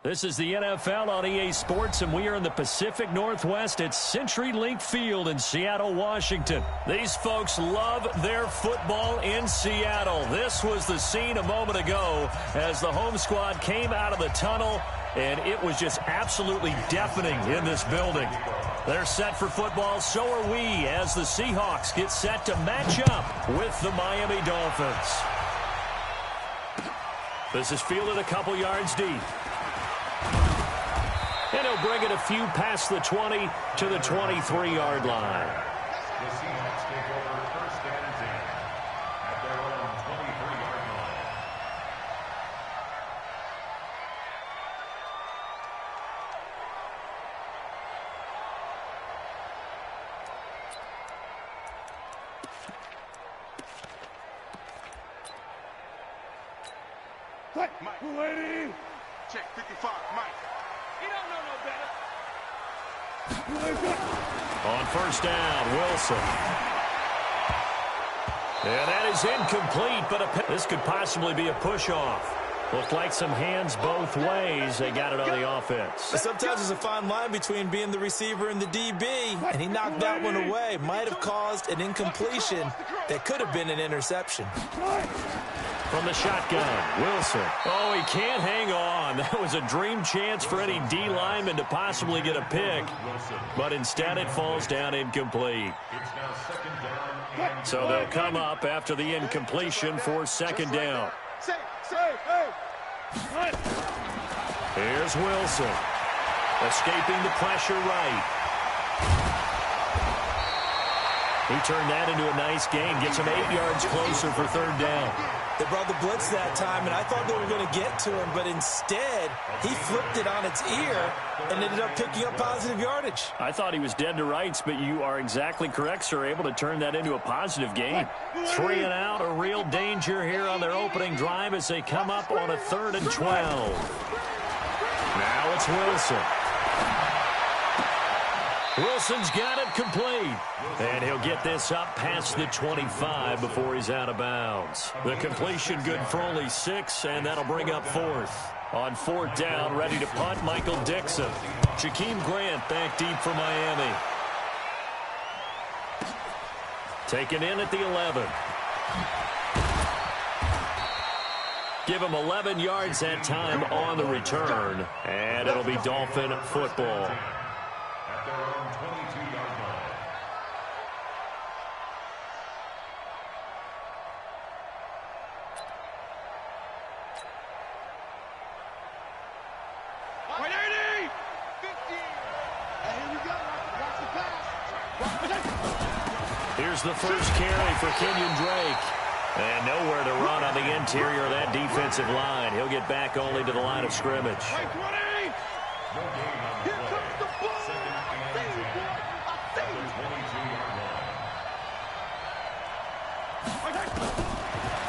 This is the NFL on EA Sports, and we are in the Pacific Northwest at CenturyLink Field in Seattle, Washington. These folks love their football in Seattle. This was the scene a moment ago as the home squad came out of the tunnel, and it was just absolutely deafening in this building. They're set for football, so are we, as the Seahawks get set to match up with the Miami Dolphins. This is fielded a couple yards deep. And he'll bring it a few past the 20 to the 23-yard line. The Seahawks take over first and 10 at their own 23-yard line. Mike, lady. Check 55, Mike. He don't know no better. On first down, Wilson. And that is incomplete, but this could possibly be a push-off. Looked like some hands both ways. They got it on the offense. Sometimes there's a fine line between being the receiver and the DB, and he knocked that one away. Might have caused an incompletion that could have been an interception. From the shotgun, Wilson. Oh, he can't hang on. That was a dream chance for any D lineman to possibly get a pick, but instead it falls down incomplete. So they'll come up after the incompletion for second down. Here's Wilson, escaping the pressure right. He turned that into a nice gain, gets him 8 yards closer for third down. They brought the blitz that time, and I thought they were going to get to him, but instead he flipped it on its ear and ended up picking up positive yardage. I thought he was dead to rights, but you are exactly correct, sir, able to turn that into a positive gain. 3 and out, a real danger here on their opening drive as they come up on a 3rd and 12. Now it's Wilson. Wilson's got it complete. And he'll get this up past the 25 before he's out of bounds. The completion good for only 6, and that'll bring up 4th. On 4th down, ready to punt, Michael Dixon. Jakeem Grant back deep for Miami. Taken in at the 11. Give him 11 yards that time on the return. And it'll be Dolphin football. At their own 22-yard line. Here's the first carry for Kenyon Drake. And nowhere to run on the interior of that defensive line. He'll get back only to the line of scrimmage. No gain on the play. Second and 10 at the 22-yard line.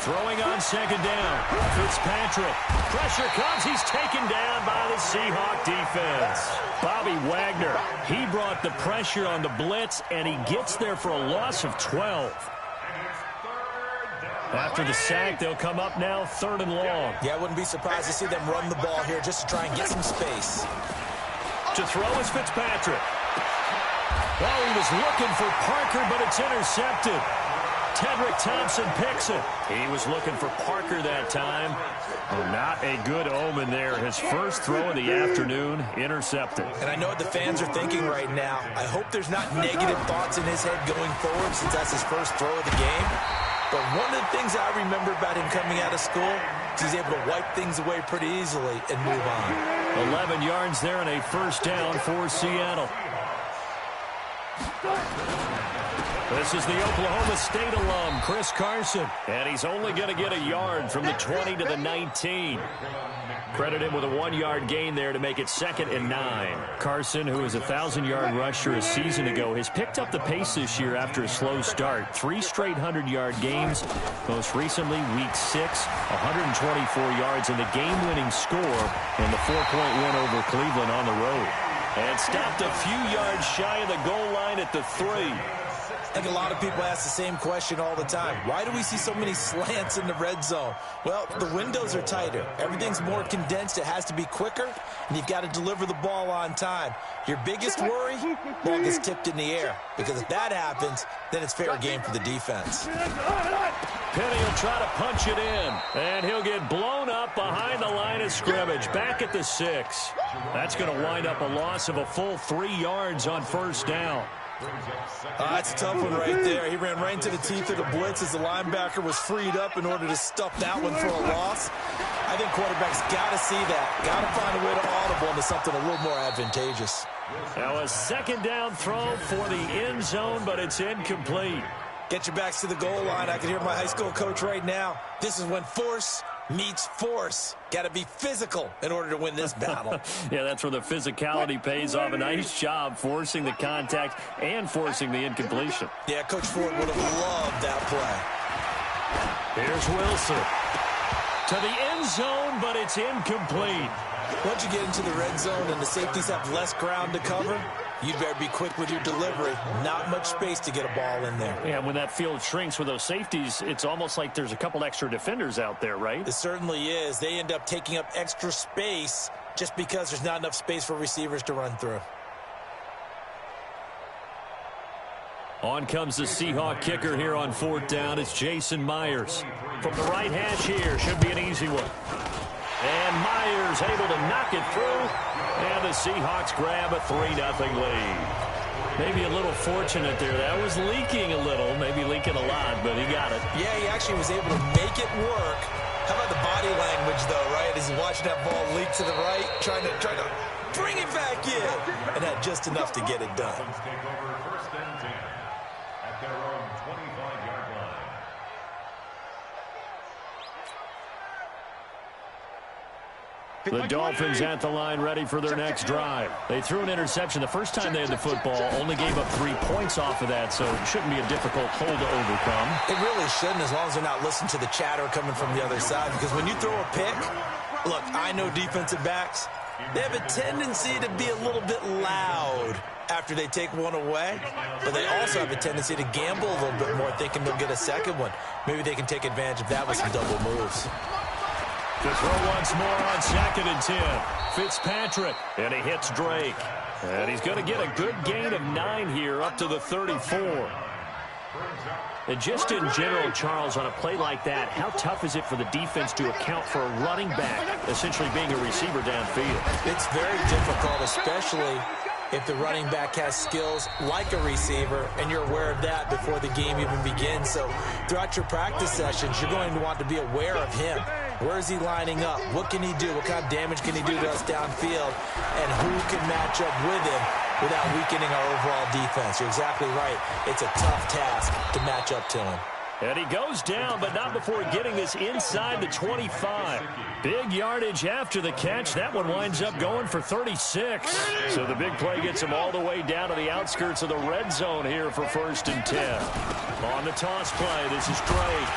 Throwing on second down. Fitzpatrick. Pressure comes. He's taken down by the Seahawk defense. Bobby Wagner, he brought the pressure on the blitz, and he gets there for a loss of 12. After the sack, they'll come up now 3rd and long. Yeah, I wouldn't be surprised to see them run the ball here just to try and get some space. To throw is Fitzpatrick. Well, he was looking for Parker, but it's intercepted. Tedrick Thompson picks it. He was looking for Parker that time. Oh, not a good omen there. His first throw of the afternoon, intercepted. And I know what the fans are thinking right now. I hope there's not negative thoughts in his head going forward since that's his first throw of the game. But one of the things I remember about him coming out of school is he's able to wipe things away pretty easily and move on. 11 yards there and a first down for Seattle. This is the Oklahoma State alum, Chris Carson. And he's only going to get a yard from the 20 to the 19. Credit him with a 1-yard gain there to make it 2nd and 9. Carson, who was a 1,000-yard rusher a season ago, has picked up the pace this year after a slow start. 3 straight 100-yard games. Most recently, Week 6, 124 yards and the game-winning score in the 4-point win over Cleveland on the road. And stopped a few yards shy of the goal line at the 3. I think a lot of people ask the same question all the time. Why do we see so many slants in the red zone? Well, the windows are tighter. Everything's more condensed. It has to be quicker, and you've got to deliver the ball on time. Your biggest worry? Ball gets tipped in the air, because if that happens, then it's fair game for the defense. Penny will try to punch it in, and he'll get blown up behind the line of scrimmage, back at the 6. That's going to wind up a loss of a full 3 yards on first down. That's a tough one right there. He ran right into the teeth of the blitz as the linebacker was freed up in order to stuff that one for a loss. I think quarterbacks got to see that. Got to find a way to audible into something a little more advantageous. Now a second down throw for the end zone, but it's incomplete. Get your backs to the goal line. I can hear my high school coach right now. This is when force meets force. Got to be physical in order to win this battle. Yeah, that's where the physicality pays off. A nice job forcing the contact and forcing the incompletion. Yeah, Coach Ford would have loved that play. Here's Wilson. To the end zone, but it's incomplete. Once you get into the red zone and the safeties have less ground to cover, you'd better be quick with your delivery. Not much space to get a ball in there. Yeah, when that field shrinks with those safeties, it's almost like there's a couple extra defenders out there, right? It certainly is. They end up taking up extra space just because there's not enough space for receivers to run through. On comes the Seahawk kicker here on 4th down. It's Jason Myers. From the right hash here, should be an easy one. And Myers able to knock it through. And the Seahawks grab a 3-0 lead. Maybe a little fortunate there. That was leaking a little, maybe leaking a lot, but he got it. Yeah, he actually was able to make it work. How about the body language, though, right? As he's watching that ball leak to the right, trying to bring it back in. And had just enough to get it done. The Dolphins at the line ready for their next drive. They threw an interception the first time they had the football, only gave up 3 points off of that, so it shouldn't be a difficult hole to overcome. It really shouldn't, as long as they're not listening to the chatter coming from the other side, because when you throw a pick, look, I know defensive backs, they have a tendency to be a little bit loud after they take one away, but they also have a tendency to gamble a little bit more, thinking they'll get a second one. Maybe they can take advantage of that with some double moves. To throw once more on 2nd and 10. Fitzpatrick, and he hits Drake. And he's going to get a good gain of 9 here up to the 34. And just in general, Charles, on a play like that, how tough is it for the defense to account for a running back essentially being a receiver downfield? It's very difficult, especially if the running back has skills like a receiver, and you're aware of that before the game even begins. So throughout your practice sessions, you're going to want to be aware of him. Where is he lining up? What can he do? What kind of damage can he do to us downfield? And who can match up with him without weakening our overall defense? You're exactly right. It's a tough task to match up to him. And he goes down, but not before getting us inside the 25. Big yardage after the catch. That one winds up going for 36. So the big play gets him all the way down to the outskirts of the red zone here for 1st and 10. On the toss play, this is Drake.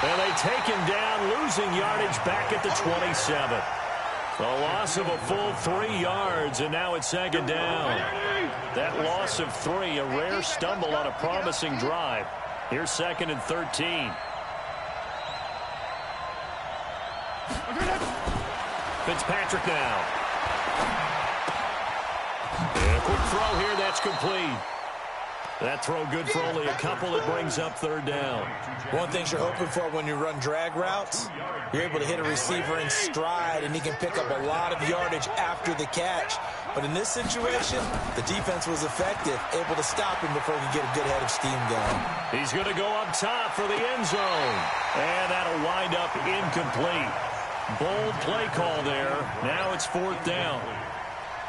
And they take him down, losing yardage back at the 27. A loss of a full 3 yards, and now it's 2nd down. That loss of 3, a rare stumble on a promising drive. Here's 2nd and 13. Fitzpatrick now. And a quick throw here, that's complete. That throw good for only a couple. It brings up 3rd down. One thing you're hoping for when you run drag routes, you're able to hit a receiver in stride, and he can pick up a lot of yardage after the catch. But in this situation, the defense was effective, able to stop him before he could get a good head of steam going. He's going to go up top for the end zone. And that'll wind up incomplete. Bold play call there. Now it's 4th down.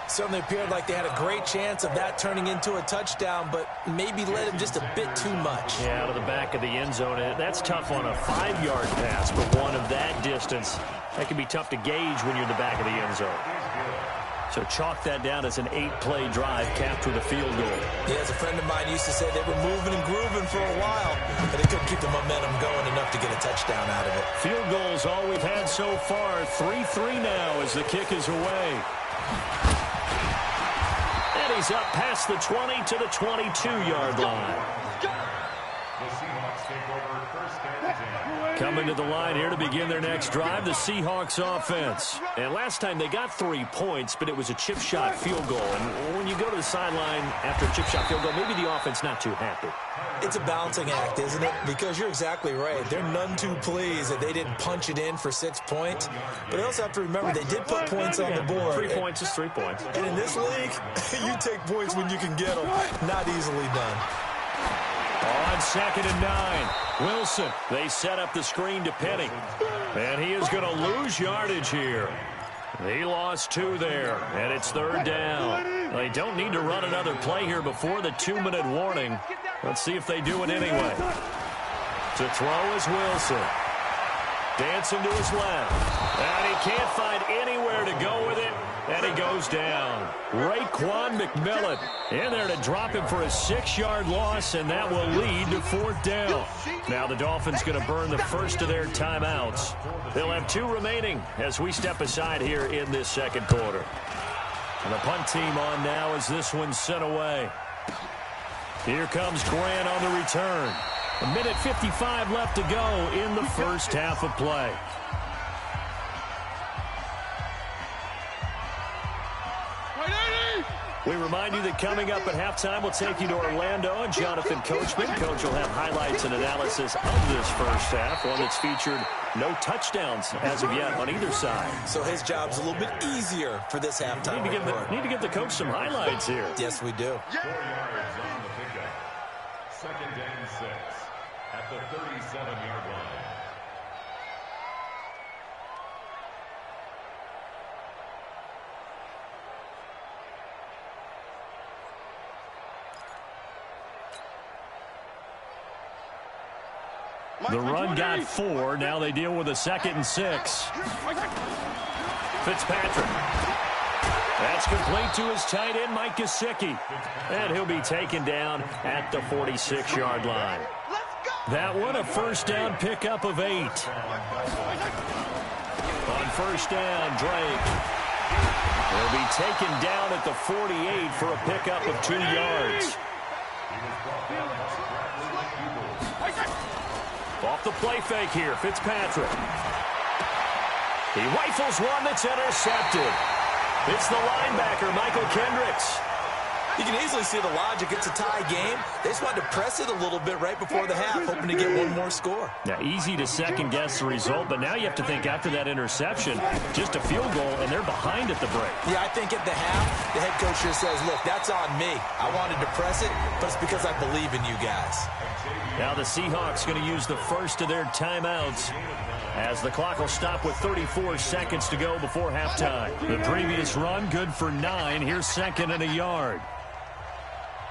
Certainly appeared like they had a great chance of that turning into a touchdown, but maybe led him just a bit too much. Yeah, out of the back of the end zone. That's tough on a 5-yard pass, but one of that distance, that can be tough to gauge when you're in the back of the end zone. So chalk that down as an 8-play drive capped with a field goal. Yeah, as a friend of mine used to say, they were moving and grooving for a while, but they couldn't keep the momentum going enough to get a touchdown out of it. Field goals all we've had so far. 3-3 now as the kick is away. And he's up past the 20 to the 22-yard line. Coming to the line here to begin their next drive, the Seahawks offense. And last time they got 3 points, but it was a chip shot field goal. And when you go to the sideline after a chip shot field goal, maybe the offense not too happy. It's a balancing act, isn't it? Because you're exactly right. They're none too pleased that they didn't punch it in for 6 points. But I also have to remember they did put points on the board. 3 points is 3 points. And in this league, you take points when you can get them. Not easily done. On 2nd and 9, Wilson. They set up the screen to Penny. And he is going to lose yardage here. He lost 2 there, and it's 3rd down. They don't need to run another play here before the 2-minute warning. Let's see if they do it anyway. To throw is Wilson. Dancing to his left. And he can't find anywhere to go with it. And he goes down. Raekwon McMillan in there to drop him for a 6-yard loss, and that will lead to 4th down. Now the Dolphins going to burn the first of their timeouts. They'll have 2 remaining as we step aside here in this second quarter. And the punt team on now as this one's sent away. Here comes Grant on the return. 1:55 left to go in the first half of play. We remind you that coming up at halftime, we'll take you to Orlando and Jonathan Coachman. Coach will have highlights and analysis of this first half, one that's featured no touchdowns as of yet on either side. So his job's a little bit easier for this halftime. Need to give the coach some highlights here. Yes, we do. 4 yards on the pickup. 2nd and 6 at the 37-yard line. The run got 4. Now they deal with a 2nd and 6. Fitzpatrick. That's complete to his tight end, Mike Gesicki. And he'll be taken down at the 46-yard line. That one, a first down pickup of 8. On first down, Drake. He'll be taken down at the 48 for a pickup of 2 yards. Off the play fake here, Fitzpatrick. He rifles one that's intercepted. It's the linebacker, Michael Kendricks. You can easily see the logic. It's a tie game. They just wanted to press it a little bit right before the half, hoping to get one more score. Now, easy to second-guess the result, but now you have to think after that interception, just a field goal, and they're behind at the break. Yeah, I think at the half, the head coach just says, look, that's on me. I wanted to press it, but it's because I believe in you guys. Now the Seahawks going to use the first of their timeouts as the clock will stop with 34 seconds to go before halftime. The previous run, good for 9. Here's 2nd and a yard.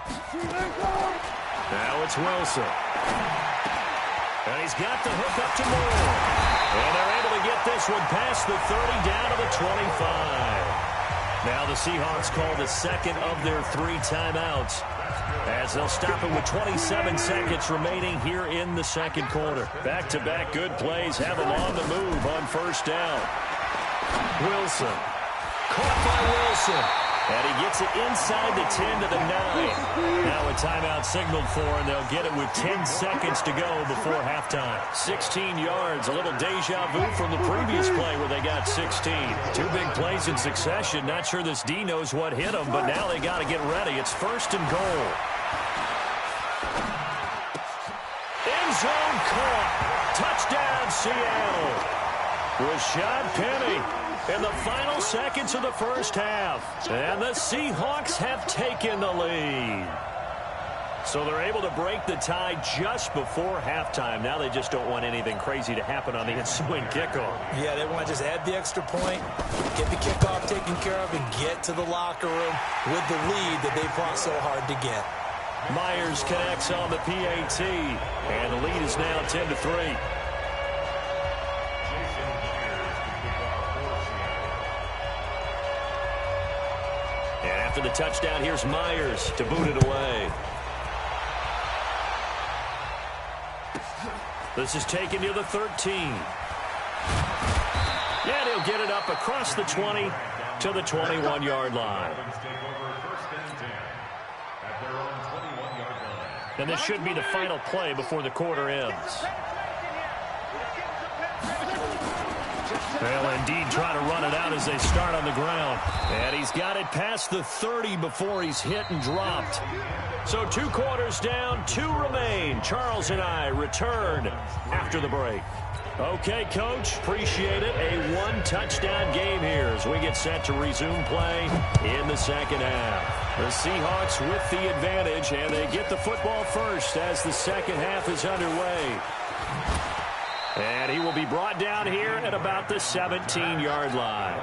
Now it's Wilson. And he's got the hook up to Moore. And they're able to get this one past the 30 down to the 25. Now the Seahawks call the 2nd of their 3 timeouts as they'll stop it with 27 seconds remaining here in the second quarter. Back-to-back good plays have them on the move on first down. Wilson. Caught by Wilson. And he gets it inside the 10 to the 9. Now a timeout signaled for, and they'll get it with 10 seconds to go before halftime. 16 yards, a little deja vu from the previous play where they got 16. 2 big plays in succession. Not sure this D knows what hit them, but now they got to get ready. It's 1st and goal. End zone caught. Touchdown, Seattle. Rashad Penny in the final seconds of the first half. And the Seahawks have taken the lead. So they're able to break the tie just before halftime. Now they just don't want anything crazy to happen on the ensuing kickoff. Yeah, they want to just add the extra point, get the kickoff taken care of, and get to the locker room with the lead that they fought so hard to get. Myers connects on the PAT, and the lead is now 10-3. And after the touchdown, here's Myers to boot it away. This is taken to the 13. And he'll get it up across the 20 to the 21-yard line. And this should be the final play before the quarter ends. They'll indeed try to run it out as they start on the ground. And he's got it past the 30 before he's hit and dropped. So 2 quarters down, 2 remain. Charles and I return after the break. Okay, Coach, appreciate it. A 1-touchdown game here as we get set to resume play in the second half. The Seahawks with the advantage, and they get the football first as the second half is underway. And he will be brought down here at about the 17-yard line.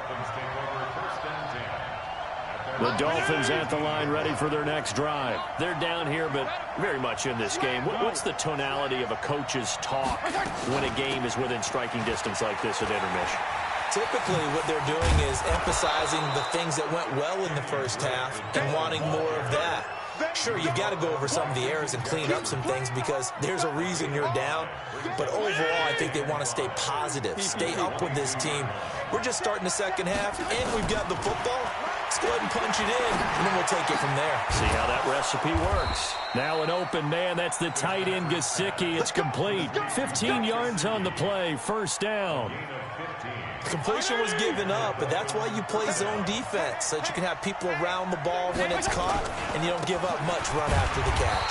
The Dolphins at the line ready for their next drive. They're down here, but very much in this game. What's the tonality of a coach's talk when a game is within striking distance like this at intermission? Typically, what they're doing is emphasizing the things that went well in the first half and wanting more of that. Sure, you've got to go over some of the errors and clean up some things because there's a reason you're down. But overall, I think they want to stay positive, stay up with this team. We're just starting the second half, and we've got the football. Let's go ahead and punch it in, and then we'll take it from there. See how that recipe works. Now an open man. That's the tight end, Gesicki. It's complete. 15 yards on the play. First down. Completion was given up, but that's why you play zone defense, so that you can have people around the ball when it's caught, and you don't give up much run after the catch.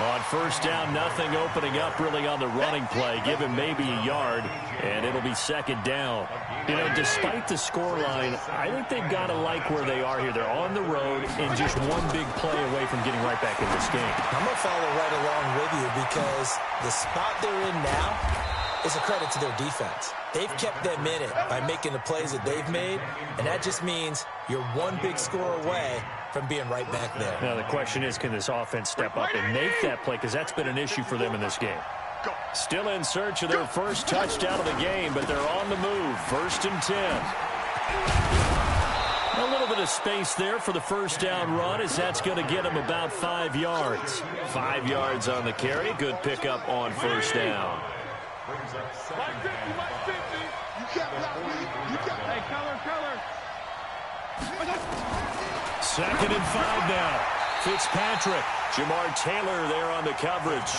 On first down, nothing opening up really on the running play. Give him maybe a yard, and it'll be second down. You know, despite the scoreline, I think they've got to like where they are here. They're on the road and just one big play away from getting right back in this game. I'm going to follow right along with you because the spot they're in now is a credit to their defense. They've kept them in it by making the plays that they've made, and that just means you're one big score away from being right back there. Now, the question is, can this offense step up and make that play? Because that's been an issue for them in this game. Still in search of their first touchdown of the game, but they're on the move. First and 10. A little bit of space there for the first down run as that's going to get them about 5 yards. 5 yards on the carry. Good pickup on first down. Second and 5 now. Fitzpatrick. Jamar Taylor there on the coverage.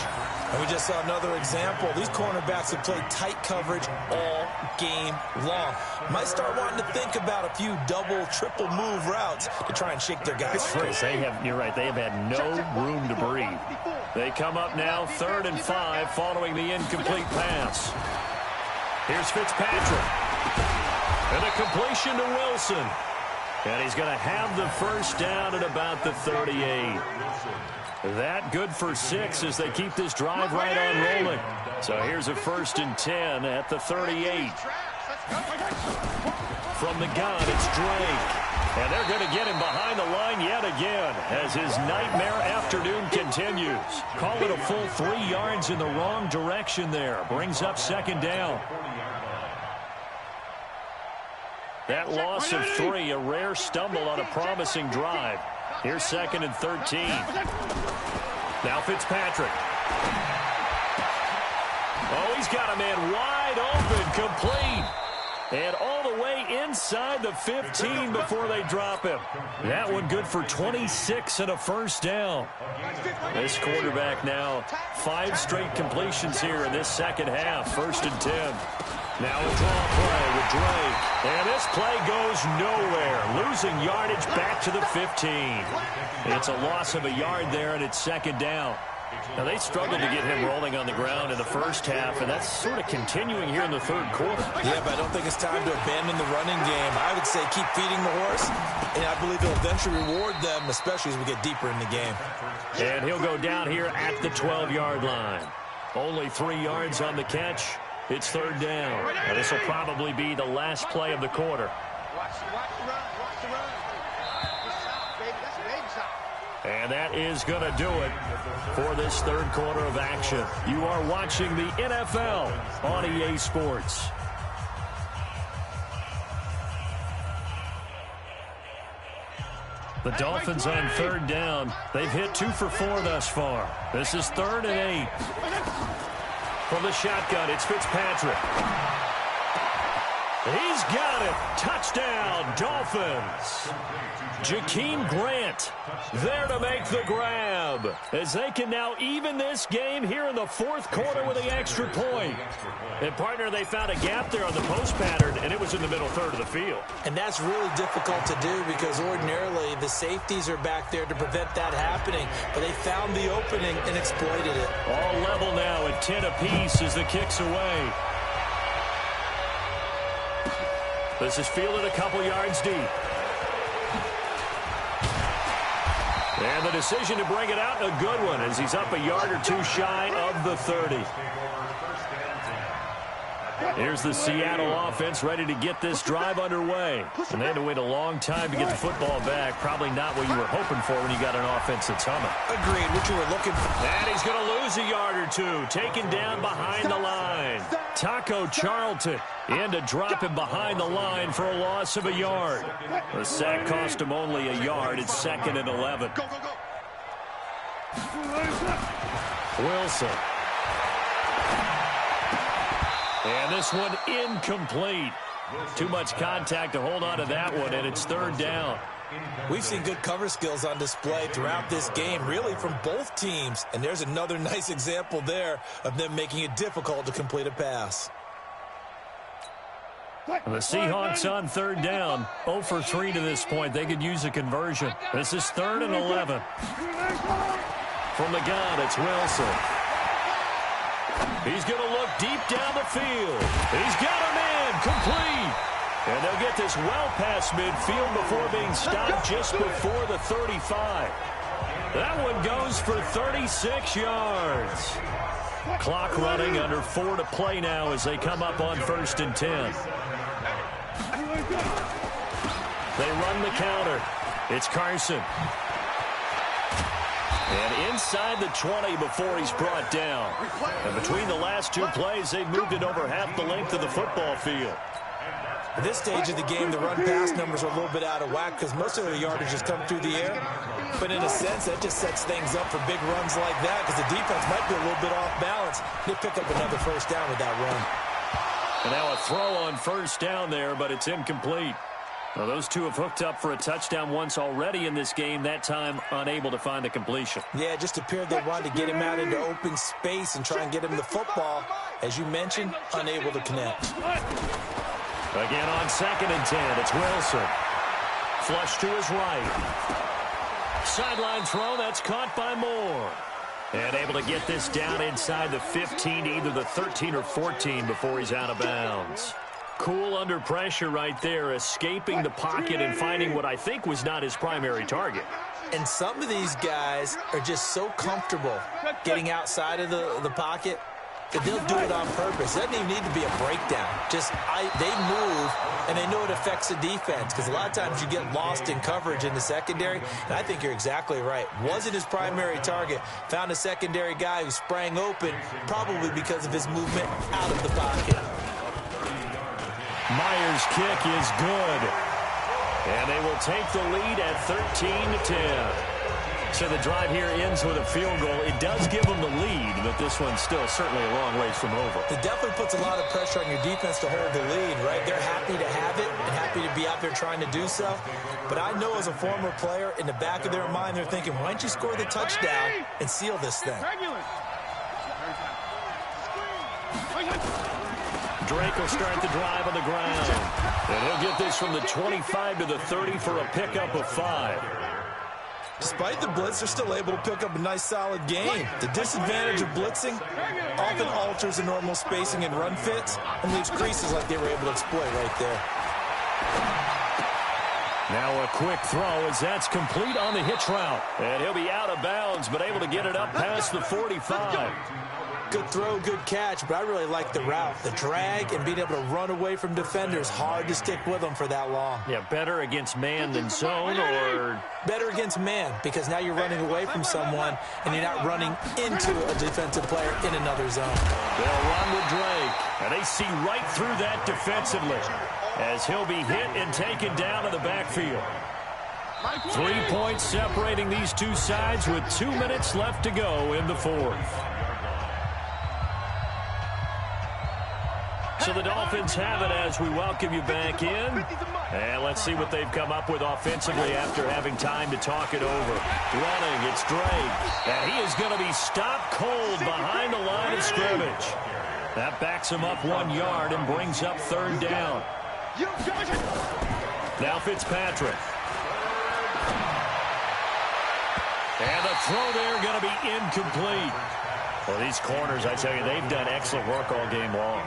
And we just saw another example. These cornerbacks have played tight coverage all game long. Might start wanting to think about a few double, triple move routes to try and shake their guys free. You're right. They have had no room to breathe. They come up now, 3rd and 5, following the incomplete pass. Here's Fitzpatrick. And a completion to Wilson. And he's going to have the first down at about the 38. That good for 6 as they keep this drive right on rolling. So here's a 1st and 10 at the 38. From the gun, it's Drake. And they're going to get him behind the line yet again as his nightmare afternoon continues. Call it a full 3 yards in the wrong direction there. Brings up second down. That loss of 3, a rare stumble on a promising drive. Here's 2nd and 13. Now Fitzpatrick. Oh, he's got a man wide open, complete. And all the way inside the 15 before they drop him. That one good for 26 and a first down. This quarterback now 5 straight completions here in this second half. 1st and 10. Now a draw play with Drake. And this play goes nowhere. Losing yardage back to the 15. It's a loss of a yard there, and it's 2nd down. Now, they struggled to get him rolling on the ground in the first half, and that's sort of continuing here in the 3rd quarter. Yeah, but I don't think it's time to abandon the running game. I would say keep feeding the horse, and I believe it'll eventually reward them, especially as we get deeper in the game. And he'll go down here at the 12-yard line. Only 3 yards on the catch. It's 3rd down. Now, this will probably be the last play of the quarter. Watch the run. Watch the run. Baby, that's a baby shot. And that is going to do it for this 3rd quarter of action. You are watching the NFL on EA Sports. The Dolphins on 3rd down. They've hit 2 for 4 thus far. This is 3rd and 8. From the shotgun, it's Fitzpatrick. He's got it. Touchdown, Dolphins. Jakeem Grant there to make the grab, as they can now even this game here in the fourth quarter with the extra point. And, partner, they found a gap there on the post pattern, and it was in the middle third of the field. And that's really difficult to do because ordinarily the safeties are back there to prevent that happening. But they found the opening and exploited it. All level now at 10 apiece as the kick's away. This is fielded a couple yards deep. And the decision to bring it out, a good one, as he's up a yard or two shy of the 30. Here's the Seattle offense ready to get this drive underway. And they had to wait a long time to get the football back. Probably not what you were hoping for when you got an offense that's humming. Agreed, what you were looking for. And he's going to lose a yard or two. Taken down behind the line. Taco Charlton in to drop him behind the line for a loss of a yard. The sack cost him only a yard. It's 2nd and 11. Go, go, go. Wilson. And this one incomplete. Too much contact to hold on to that one, and it's 3rd down. We've seen good cover skills on display throughout this game, really from both teams. And there's another nice example there of them making it difficult to complete a pass. The Seahawks on 3rd down. 0 for 3 to this point. They could use a conversion. This is 3rd and 11. From the gun, it's Wilson. He's going to look deep down the field. He's got him in. Complete. And they'll get this well past midfield before being stopped just before the 35. That one goes for 36 yards. Clock running, under 4 to play now as they come up on 1st and 10. They run the counter. It's Carson. And inside the 20 before he's brought down. And between the last two plays, they've moved it over half the length of the football field. At this stage of the game, the run-pass numbers are a little bit out of whack because most of the yardage has come through the air. But in a sense, that just sets things up for big runs like that because the defense might be a little bit off balance. They pick up another 1st down with that run. And now a throw on 1st down there, but it's incomplete. Well, those two have hooked up for a touchdown once already in this game, that time unable to find the completion. Yeah, it just appeared they wanted to get him out into open space and try and get him the football. As you mentioned, unable to connect. Again on 2nd and 10, it's Wilson. Flush to his right. Sideline throw, that's caught by Moore. And able to get this down inside the 15, either the 13 or 14 before he's out of bounds. Cool under pressure right there, escaping the pocket and finding what I think was not his primary target. And some of these guys are just so comfortable getting outside of the pocket that they'll do it on purpose. It doesn't even need to be a breakdown. They move, and they know it affects the defense because a lot of times you get lost in coverage in the secondary, and I think you're exactly right. Wasn't his primary target. Found a secondary guy who sprang open, probably because of his movement out of the pocket. Myers' kick is good. And they will take the lead at 13-10. So the drive here ends with a field goal. It does give them the lead, but this one's still certainly a long ways from over. It definitely puts a lot of pressure on your defense to hold the lead, right? They're happy to have it and happy to be out there trying to do so. But I know as a former player, in the back of their mind, they're thinking, why don't you score the touchdown and seal this thing? Drake will start the drive on the ground. And he'll get this from the 25 to the 30 for a pickup of 5. Despite the blitz, they're still able to pick up a nice, solid gain. The disadvantage of blitzing often alters the normal spacing and run fits and leaves creases like they were able to exploit right there. Now a quick throw as that's complete on the hitch route. And he'll be out of bounds, but able to get it up past the 45. Good throw, good catch, but I really like the route. The drag and being able to run away from defenders, hard to stick with them for that long. Yeah, better against man than zone, or? Better against man, because now you're running away from someone and you're not running into a defensive player in another zone. They'll run with Drake, and they see right through that defensively as he'll be hit and taken down in the backfield. 3 points separating these two sides with 2 minutes left to go in the fourth. So the Dolphins have it as we welcome you back in. And let's see what they've come up with offensively after having time to talk it over. Running, it's Drake. And he is going to be stopped cold behind the line of scrimmage. That backs him up 1 yard and brings up 3rd down. Now Fitzpatrick. And the throw there going to be incomplete. Well, these corners, I tell you, they've done excellent work all game long.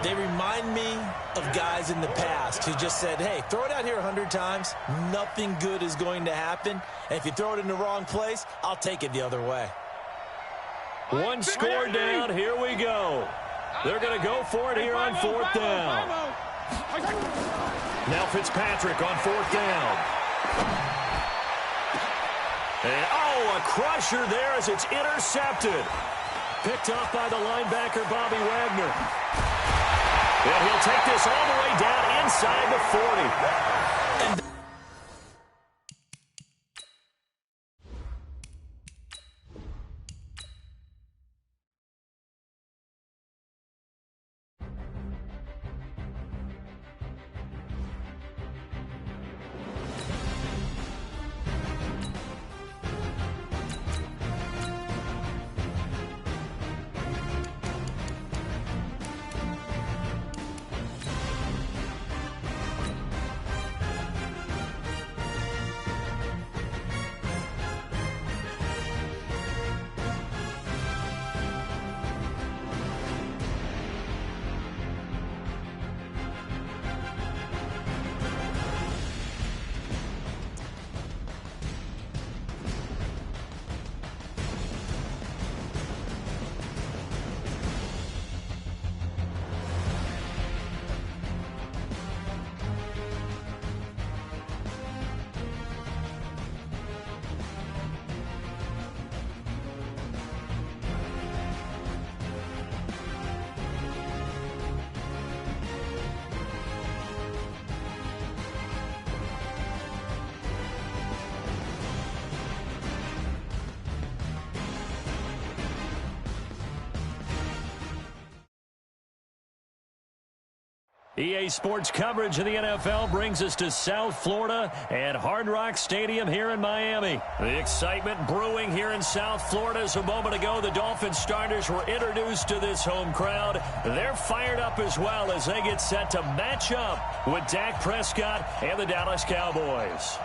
They remind me of guys in the past who just said, hey, throw it out here 100 times. Nothing good is going to happen. And if you throw it in the wrong place, I'll take it the other way. 1 score down. Here we go. They're going to go for it here on 4th down. Now Fitzpatrick on 4th down. And, oh, a crusher there as it's intercepted. Picked off by the linebacker, Bobby Wagner. And he'll take this all the way down inside the 40. EA Sports coverage of the NFL brings us to South Florida at Hard Rock Stadium here in Miami. The excitement brewing here in South Florida as a moment ago the Dolphins starters were introduced to this home crowd. They're fired up as well as they get set to match up with Dak Prescott and the Dallas Cowboys.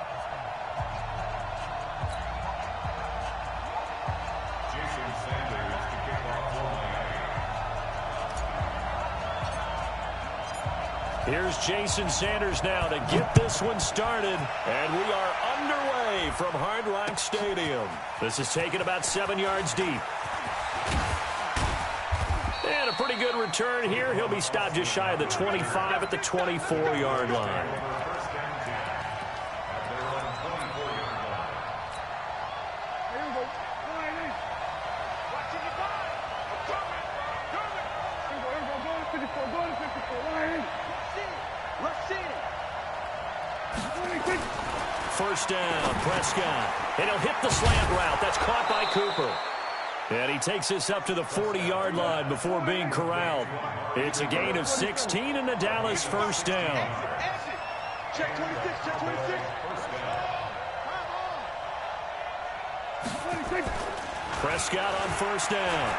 Here's Jason Sanders now to get this one started. And we are underway from Hard Rock Stadium. This is taken about 7 yards deep. And a pretty good return here. He'll be stopped just shy of the 25 at the 24-yard line. First down, Prescott. And he'll hit the slant route. That's caught by Cooper. And he takes this up to the 40-yard line before being corralled. It's a gain of 16 and the Dallas first down. Check 26, check 26. Prescott on first down.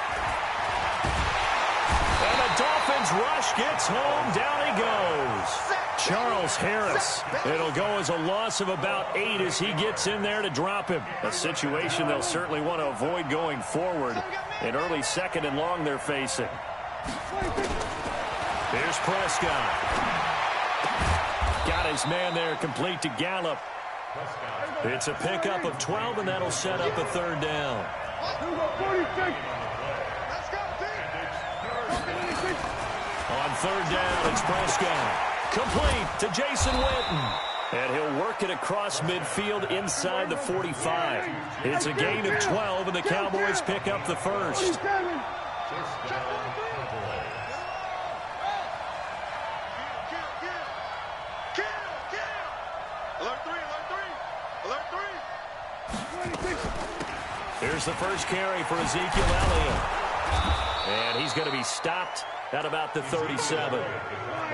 And the Dolphins rush gets home. Down he goes. Charles Harris. It'll go as a loss of about 8 as he gets in there to drop him. A situation they'll certainly want to avoid going forward. An early 2nd and long they're facing. Here's Prescott. Got his man there complete to Gallup. It's a pickup of 12, and that'll set up a 3rd down. On 3rd down, it's Prescott. Complete to Jason Witten. And he'll work it across midfield inside the 45. It's a gain of 12, and the Cowboys pick up the first. Here's the first carry for Ezekiel Elliott. And he's going to be stopped at about the 37.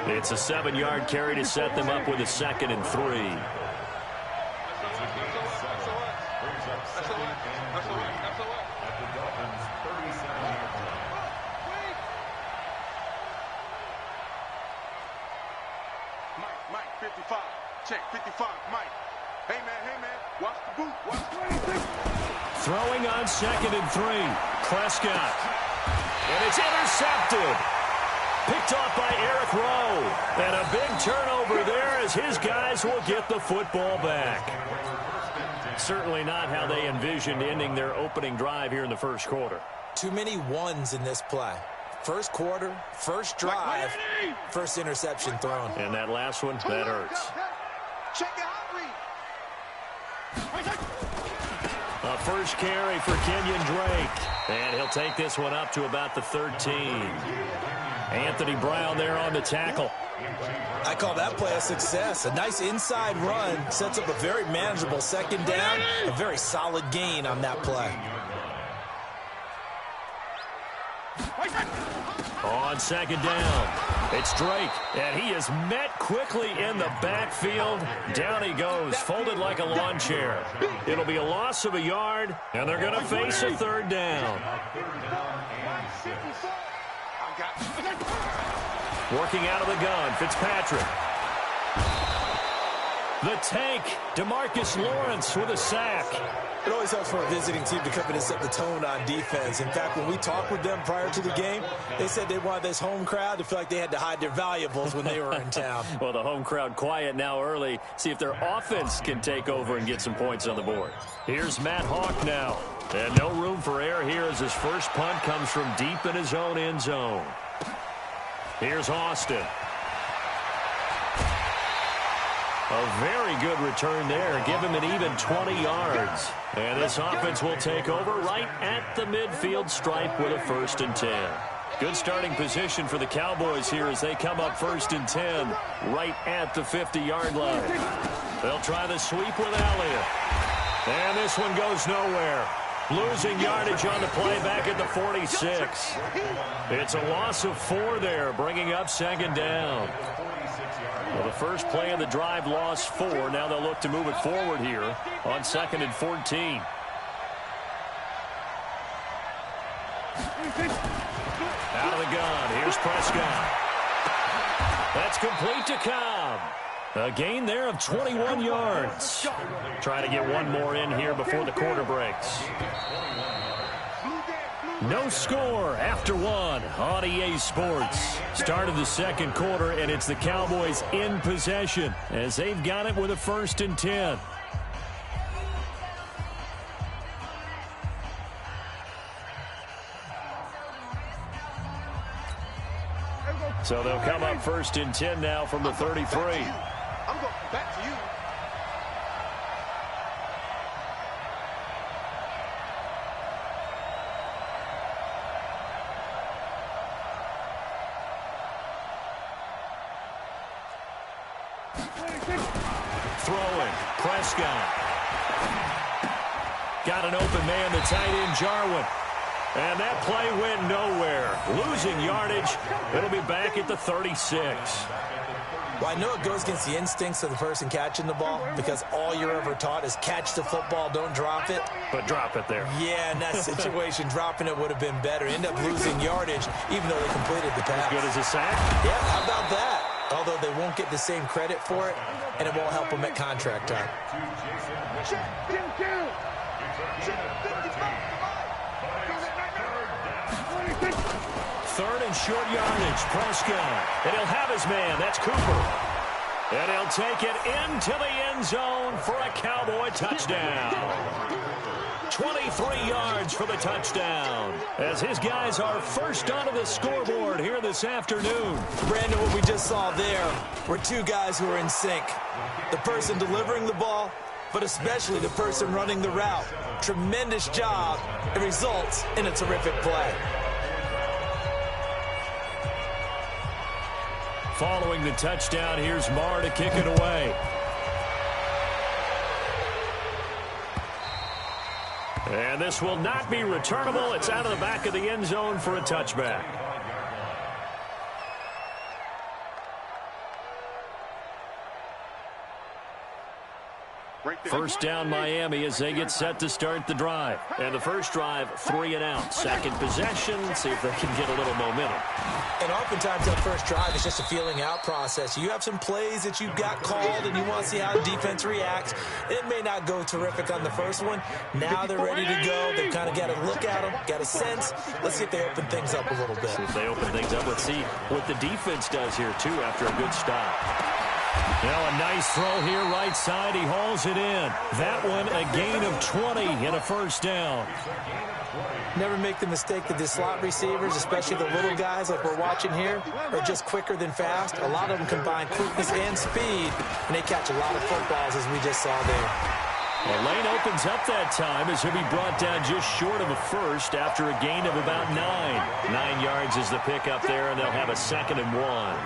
It's a 7-yard carry to set them up with a 2nd and 3. Mike, 55. Check, 55, Mike. Hey, man, watch the boot. Watch the boot. Throwing on 2nd and 3. Prescott. And it's intercepted. Picked off by Eric Rowe. And a big turnover there as his guys will get the football back. Certainly not how they envisioned ending their opening drive here in the first quarter. Too many ones in this play. First quarter, first drive, first interception thrown. And that last one, that hurts. Check it out, A first carry for Kenyon Drake. And he'll take this one up to about the 13. Anthony Brown there on the tackle. I call that play a success. A nice inside run sets up a very manageable 2nd down. A very solid gain on that play. On 2nd down, it's Drake, and he is met quickly in the backfield. Down he goes, folded like a lawn chair. It'll be a loss of a yard, and they're going to face a 3rd down. Working out of the gun, Fitzpatrick. The tank, DeMarcus Lawrence with a sack. It always helps for a visiting team to come in and set the tone on defense. In fact, when we talked with them prior to the game, they said they wanted this home crowd to feel like they had to hide their valuables when they were in town. Well, the home crowd quiet now early. See if their offense can take over and get some points on the board. Here's Matt Hawk now. And no room for error here as his first punt comes from deep in his own end zone. Here's Austin. A very good return there. Give him an even 20 yards. And this offense will take over right at the midfield stripe with a 1st and 10. Good starting position for the Cowboys here as they come up 1st and 10 right at the 50-yard line. They'll try the sweep with Elliott. And this one goes nowhere. Losing yardage on the play back at the 46. It's a loss of 4 there, bringing up 2nd down. Well, the first play of the drive lost 4. Now they'll look to move it forward here on 2nd and 14. Out of the gun. Here's Prescott. That's complete to Cobb. A gain there of 21 yards. Try to get one more in here before the quarter breaks. No score after 1 on EA Sports. Start of the 2nd quarter, and it's the Cowboys in possession as they've got it with a 1st and 10. So they'll come up 1st and 10 now from the 33. I'm going back to you. Throwing, Prescott. Got an open man, the tight end, Jarwin. And that play went nowhere. Losing yardage. It'll be back at the 36. Well, I know it goes against the instincts of the person catching the ball because all you're ever taught is catch the football, don't drop it. But drop it there. Yeah, in that situation, dropping it would have been better. End up losing yardage, even though they completed the pass. As good as a sack? Yeah, how about that? Although they won't get the same credit for it, and it won't help them at contract time. Third and short yardage, Prescott. And he'll have his man. That's Cooper. And he'll take it into the end zone for a Cowboy touchdown. 23 yards for the touchdown as his guys are first onto the scoreboard here this afternoon. Brandon, what we just saw there were 2 guys who are in sync. The person delivering the ball, but especially the person running the route. Tremendous job. It results in a terrific play. Following the touchdown, here's Marr to kick it away. And this will not be returnable. It's out of the back of the end zone for a touchback. First down Miami as they get set to start the drive. And the first drive, 3 and out. Second possession, see if they can get a little momentum. And oftentimes that first drive is just a feeling out process. You have some plays that you've got called and you want to see how the defense reacts. It may not go terrific on the first one. Now they're ready to go. They've kind of got a look at them, got a sense. Let's see if they open things up a little bit. See if they open things up. Let's see what the defense does here, too, after a good stop. Now a nice throw here, right side. He hauls it in. That one a gain of 20 and a first down. Never make the mistake that the slot receivers, especially the little guys like we're watching here, are just quicker than fast. A lot of them combine quickness and speed, and they catch a lot of footballs, as we just saw there. Well, lane opens up that time as he'll be brought down just short of a first after a gain of about 9. 9 yards is the pickup there, and they'll have a 2nd and 1.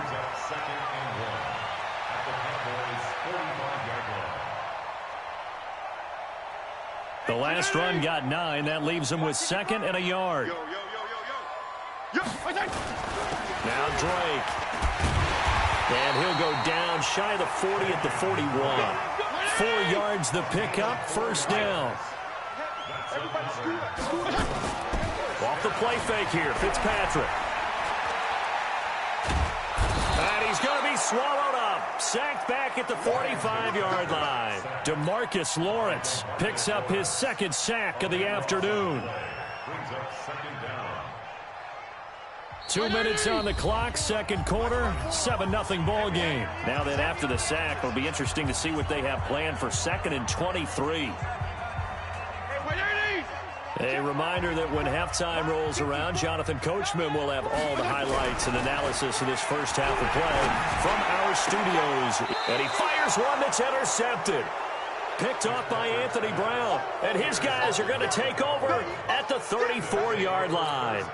The last run got 9. That leaves him with 2nd and a yard. Now Drake. And he'll go down shy of the 40 at the 41. 4 yards the pickup. First down. Off the play fake here. Fitzpatrick. And he's going to be swallowed up. Sacked back at the 45-yard line. DeMarcus Lawrence picks up his 2nd sack of the afternoon. 2 minutes on the clock, 2nd quarter, 7-0 ball game. Now that after the sack, it'll be interesting to see what they have planned for 2nd and 23. A reminder that when halftime rolls around, Jonathan Coachman will have all the highlights and analysis of this first half of play from our studios. And he fires one that's intercepted. Picked off by Anthony Brown. And his guys are going to take over at the 34-yard line.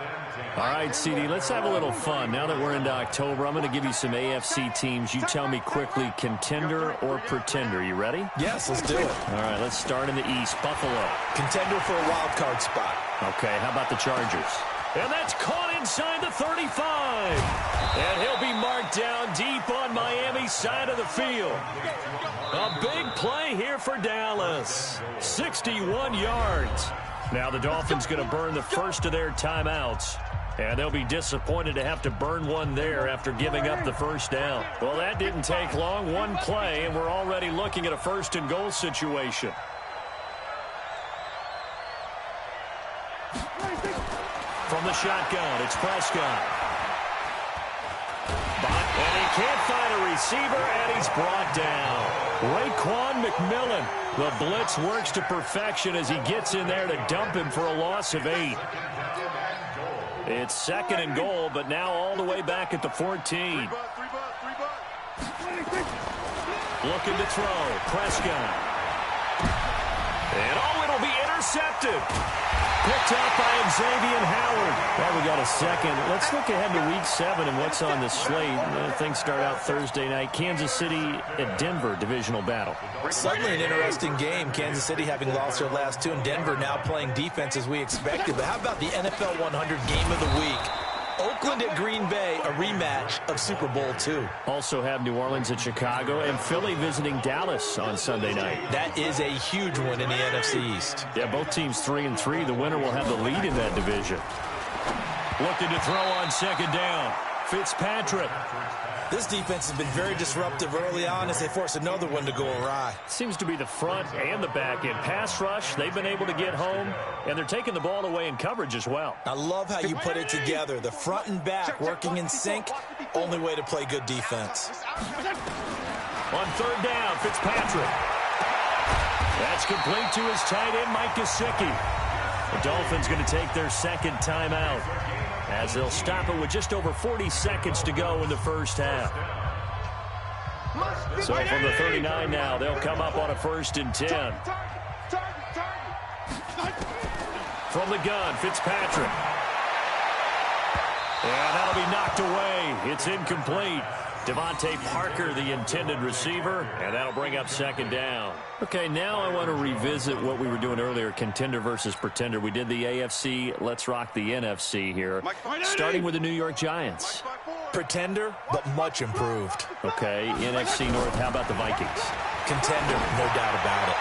All right, CD, let's have a little fun. Now that we're into October, I'm going to give you some AFC teams. You tell me quickly, contender or pretender. You ready? Yes, let's do it. All right, let's start in the East. Buffalo. Contender for a wild card spot. Okay, how about the Chargers? And that's caught inside the 35. And he'll be marked down deep on Miami's side of the field. A big play here for Dallas. 61 yards. Now the Dolphins going to burn the first of their timeouts. And they'll be disappointed to have to burn one there after giving up the first down. Well, that didn't take long. One play, and we're already looking at a 1st and goal situation. From the shotgun, it's Prescott. And he can't find a receiver, and he's brought down. Raekwon McMillan. The blitz works to perfection as he gets in there to dump him for a loss of 8. It's 2nd and goal, but now all the way back at the 14. Looking to throw. Prescott. And it'll be intercepted. Picked up by Xavier Howard. Well, we got a second. Let's look ahead to Week 7 and what's on the slate. Things start out Thursday night. Kansas City at Denver, divisional battle. Suddenly an interesting game. Kansas City having lost their last 2, and Denver now playing defense as we expected. But how about the NFL 100 game of the week? Oakland at Green Bay, a rematch of Super Bowl II. Also have New Orleans at Chicago and Philly visiting Dallas on Sunday night. That is a huge one in the NFC East. Yeah, both teams 3-3. The winner will have the lead in that division. Looking to throw on 2nd down. Fitzpatrick. This defense has been very disruptive early on as they force another one to go awry. Seems to be the front and the back end. Pass rush, they've been able to get home, and they're taking the ball away in coverage as well. I love how you put it together. The front and back working in sync, only way to play good defense. On 3rd down, Fitzpatrick. That's complete to his tight end, Mike Gesicki. The Dolphins going to take their 2nd timeout, as they'll stop it with just over 40 seconds to go in the first half. So from the 39 now, they'll come up on a 1st and 10. From the gun, Fitzpatrick. And that'll be knocked away. It's incomplete. Devontae Parker, the intended receiver, and that'll bring up 2nd down. Okay, now I want to revisit what we were doing earlier, contender versus pretender. We did the AFC, let's rock the NFC here, starting with the New York Giants. Pretender, but much improved. Okay, NFC North, how about the Vikings? Contender, no doubt about it.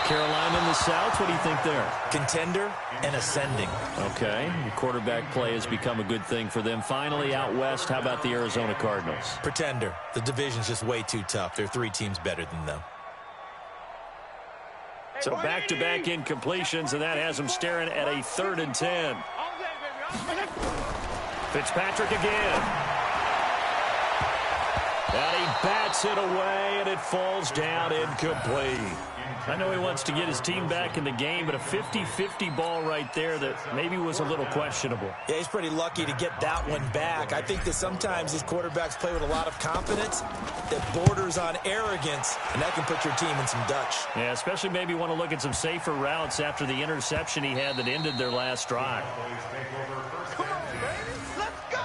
Carolina in the South, what do you think there? Contender and ascending. Okay, the quarterback play has become a good thing for them. Finally, out west, how about the Arizona Cardinals? Pretender. The division's just way too tough. There are 3 teams better than them. So back-to-back incompletions, and that has them staring at a 3rd and 10. Fitzpatrick again. And he bats it away, and it falls down incomplete. I know he wants to get his team back in the game, but a 50-50 ball right there that maybe was a little questionable. Yeah, he's pretty lucky to get that one back. I think that sometimes these quarterbacks play with a lot of confidence that borders on arrogance, and that can put your team in some Dutch. Yeah, especially maybe want to look at some safer routes after the interception he had that ended their last drive. Come on, baby. Let's go.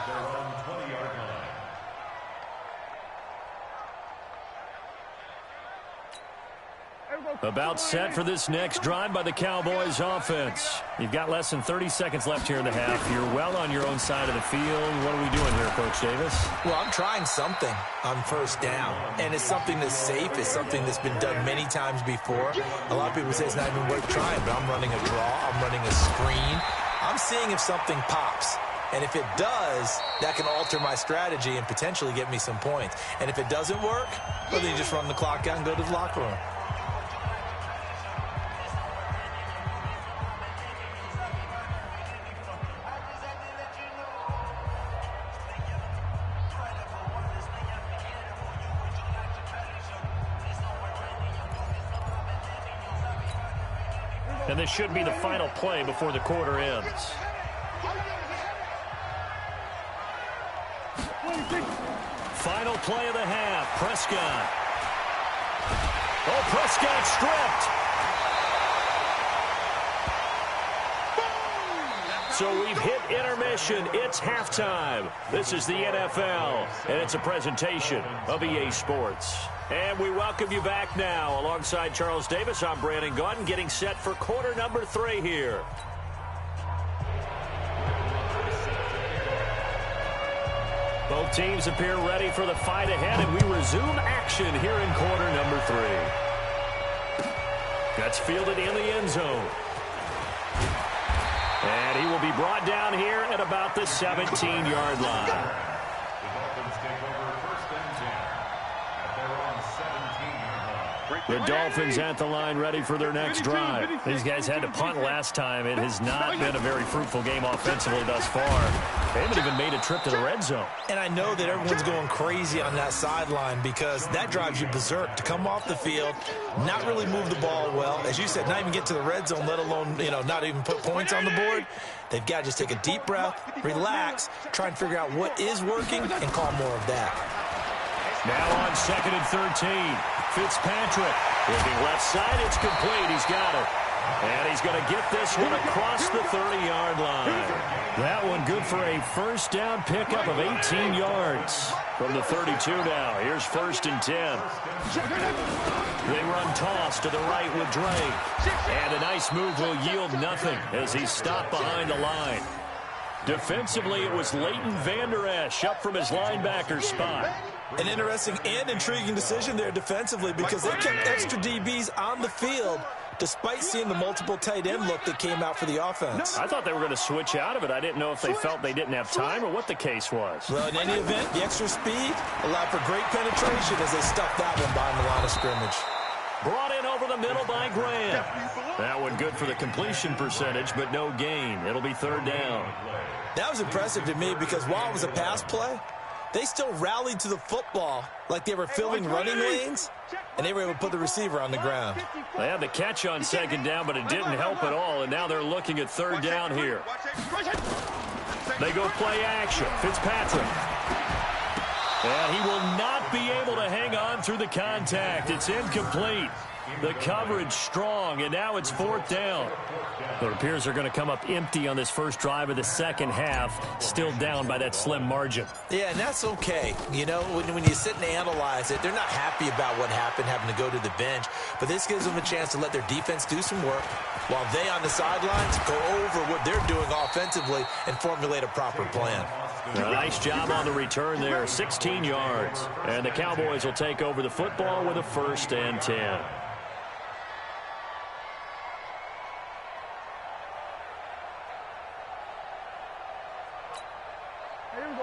About set for this next drive by the Cowboys offense. You've got less than 30 seconds left here in the half. You're well on your own side of the field. What are we doing here, Coach Davis? Well, I'm trying something on 1st down, and it's something that's safe. It's something that's been done many times before. A lot of people say it's not even worth trying, but I'm running a draw. I'm running a screen. I'm seeing if something pops. And if it does, that can alter my strategy and potentially get me some points. And if it doesn't work, well, then you just run the clock out and go to the locker room. And this should be the final play before the quarter ends. Final play of the half. Prescott. Oh, Prescott stripped. So we've hit intermission. It's halftime. This is the NFL, and it's a presentation of EA Sports. And we welcome you back now. Alongside Charles Davis, I'm Brandon Gaudin, getting set for quarter number 3 here. Both teams appear ready for the fight ahead, and we resume action here in quarter number 3. That's fielded in the end zone. And he will be brought down here at about the 17-yard line. The Dolphins at the line, ready for their next drive. These guys had to punt last time. It has not been a very fruitful game offensively thus far. They haven't even made a trip to the red zone. And I know that everyone's going crazy on that sideline because that drives you berserk to come off the field, not really move the ball well. As you said, not even get to the red zone, let alone, not even put points on the board. They've got to just take a deep breath, relax, try and figure out what is working, and call more of that. Now on 2nd and 13. Fitzpatrick looking left side. It's complete. He's got it. And he's going to get this one across the 30-yard line. That one good for a first down pickup of 18 yards. From the 32 now. Here's 1st and 10. They run toss to the right with Drake. And a nice move will yield nothing as he's stopped behind the line. Defensively, it was Leighton Vander Esch up from his linebacker spot. An interesting and intriguing decision there defensively because they kept extra DBs on the field despite seeing the multiple tight end look that came out for the offense. I thought they were going to switch out of it. I didn't know if they felt they didn't have time or what the case was. Well, in any event, the extra speed allowed for great penetration as they stuffed that one behind the line of scrimmage. Brought in over the middle by Graham. That one good for the completion percentage, but no gain. It'll be 3rd down. That was impressive to me because while it was a pass play, they still rallied to the football like they were filling running lanes, and they were able to put the receiver on the ground. They had the catch on 2nd down, but it didn't help at all, and now they're looking at 3rd down here. They go play action. Fitzpatrick. And he will not be able to hang on through the contact. It's incomplete. The coverage strong, and now it's 4th down. It appears they're going to come up empty on this first drive of the second half, still down by that slim margin. Yeah, and that's okay. When you sit and analyze it, they're not happy about what happened, having to go to the bench. But this gives them a chance to let their defense do some work while they on the sidelines go over what they're doing offensively and formulate a proper plan. A nice job on the return there, 16 yards. And the Cowboys will take over the football with a 1st and 10.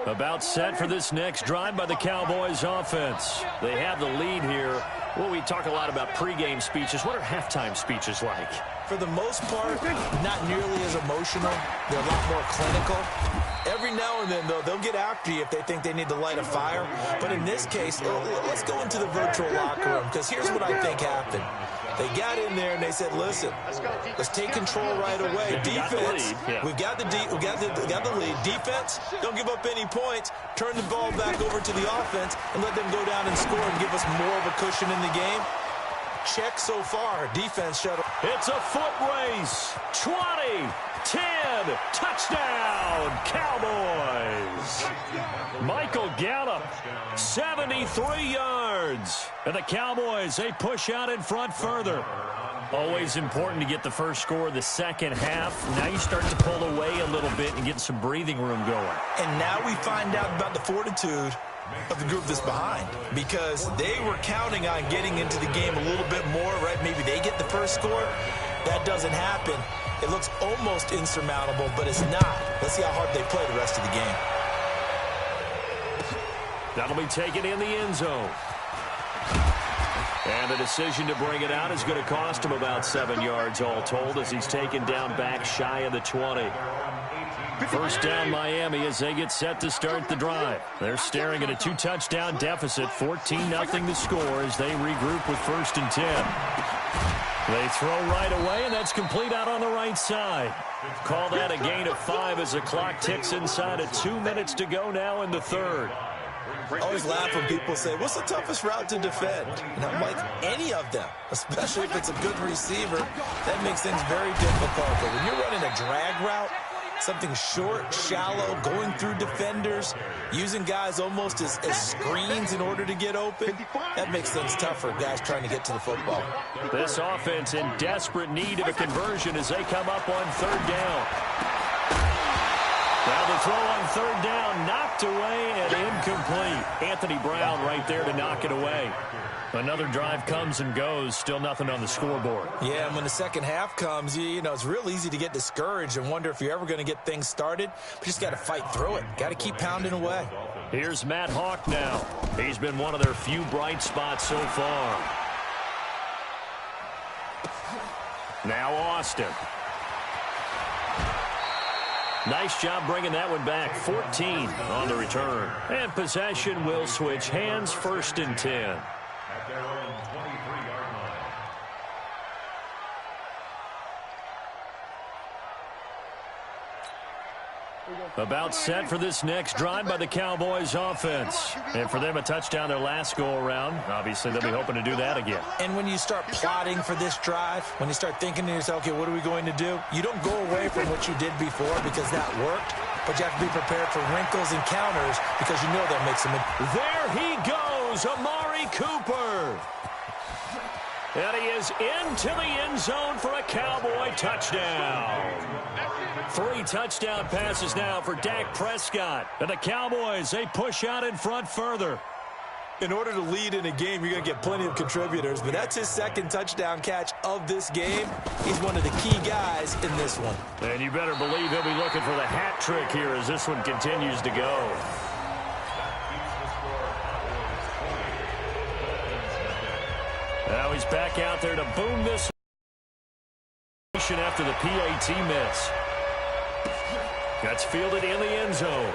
About set for this next drive by the Cowboys offense. They have the lead here. Well, we talk a lot about pregame speeches. What are halftime speeches like? For the most part, not nearly as emotional. They're a lot more clinical. Every now and then, though, they'll get after you if they think they need to light a fire. But in this case, let's go into the virtual locker room, because here's what I think happened. They got in there and they said, listen, let's take control right away. Defense, we've got the lead. Defense, don't give up any points. Turn the ball back over to the offense and let them go down and score and give us more of a cushion in the game. Check so far. Defense shuttle. It's a foot race. 20, 10, touchdown, Cowboys. Michael Gallup, 73 yards. And the Cowboys, they push out in front further. Always important to get the first score of the second half. Now you start to pull away a little bit and get some breathing room going. And now we find out about the fortitude of the group that's behind, because they were counting on getting into the game a little bit more, right? Maybe they get the first score. That doesn't happen. It looks almost insurmountable, but it's not. Let's see how hard they play the rest of the game. That'll be taken in the end zone. And the decision to bring it out is going to cost him about 7 yards all told, as he's taken down back shy of the 20. First down Miami as they get set to start the drive. They're staring at a 2-touchdown deficit, 14-0 to score as they regroup with 1st and 10. They throw right away, and that's complete out on the right side. Call that a gain of 5 as the clock ticks inside of 2 minutes to go now in the third. I always laugh when people say, what's the toughest route to defend? And I'm like, any of them, especially if it's a good receiver. That makes things very difficult. But when you're running a drag route, something short, shallow, going through defenders, using guys almost as screens in order to get open, that makes things tough for guys trying to get to the football. This offense in desperate need of a conversion as they come up on 3rd down. Now the throw on 3rd down, knocked away and incomplete. Anthony Brown right there to knock it away. Another drive comes and goes, still nothing on the scoreboard. Yeah, and when the second half comes, you know, it's real easy to get discouraged and wonder if you're ever going to get things started. But you just got to fight through it. Got to keep pounding away. Here's Matt Hawk now. He's been one of their few bright spots so far. Now Austin. Nice job bringing that one back. 14 on the return. And possession will switch hands, 1st and 10. At their own 23-yard line. About set for this next drive by the Cowboys offense. And for them, a touchdown their last go-around. Obviously, they'll be hoping to do that again. And when you start plotting for this drive, when you start thinking to yourself, okay, what are we going to do? You don't go away from what you did before because that worked. But you have to be prepared for wrinkles and counters because you know that makes them. There he goes, Amari Cooper. And he is into the end zone for a Cowboy touchdown. 3 touchdown passes now for Dak Prescott. And the Cowboys, they push out in front further. In order to lead in a game, you're going to get plenty of contributors. But that's his 2nd touchdown catch of this game. He's one of the key guys in this one. And you better believe he'll be looking for the hat trick here as this one continues to go. Now he's back out there to boom this after the PAT miss. That's fielded in the end zone.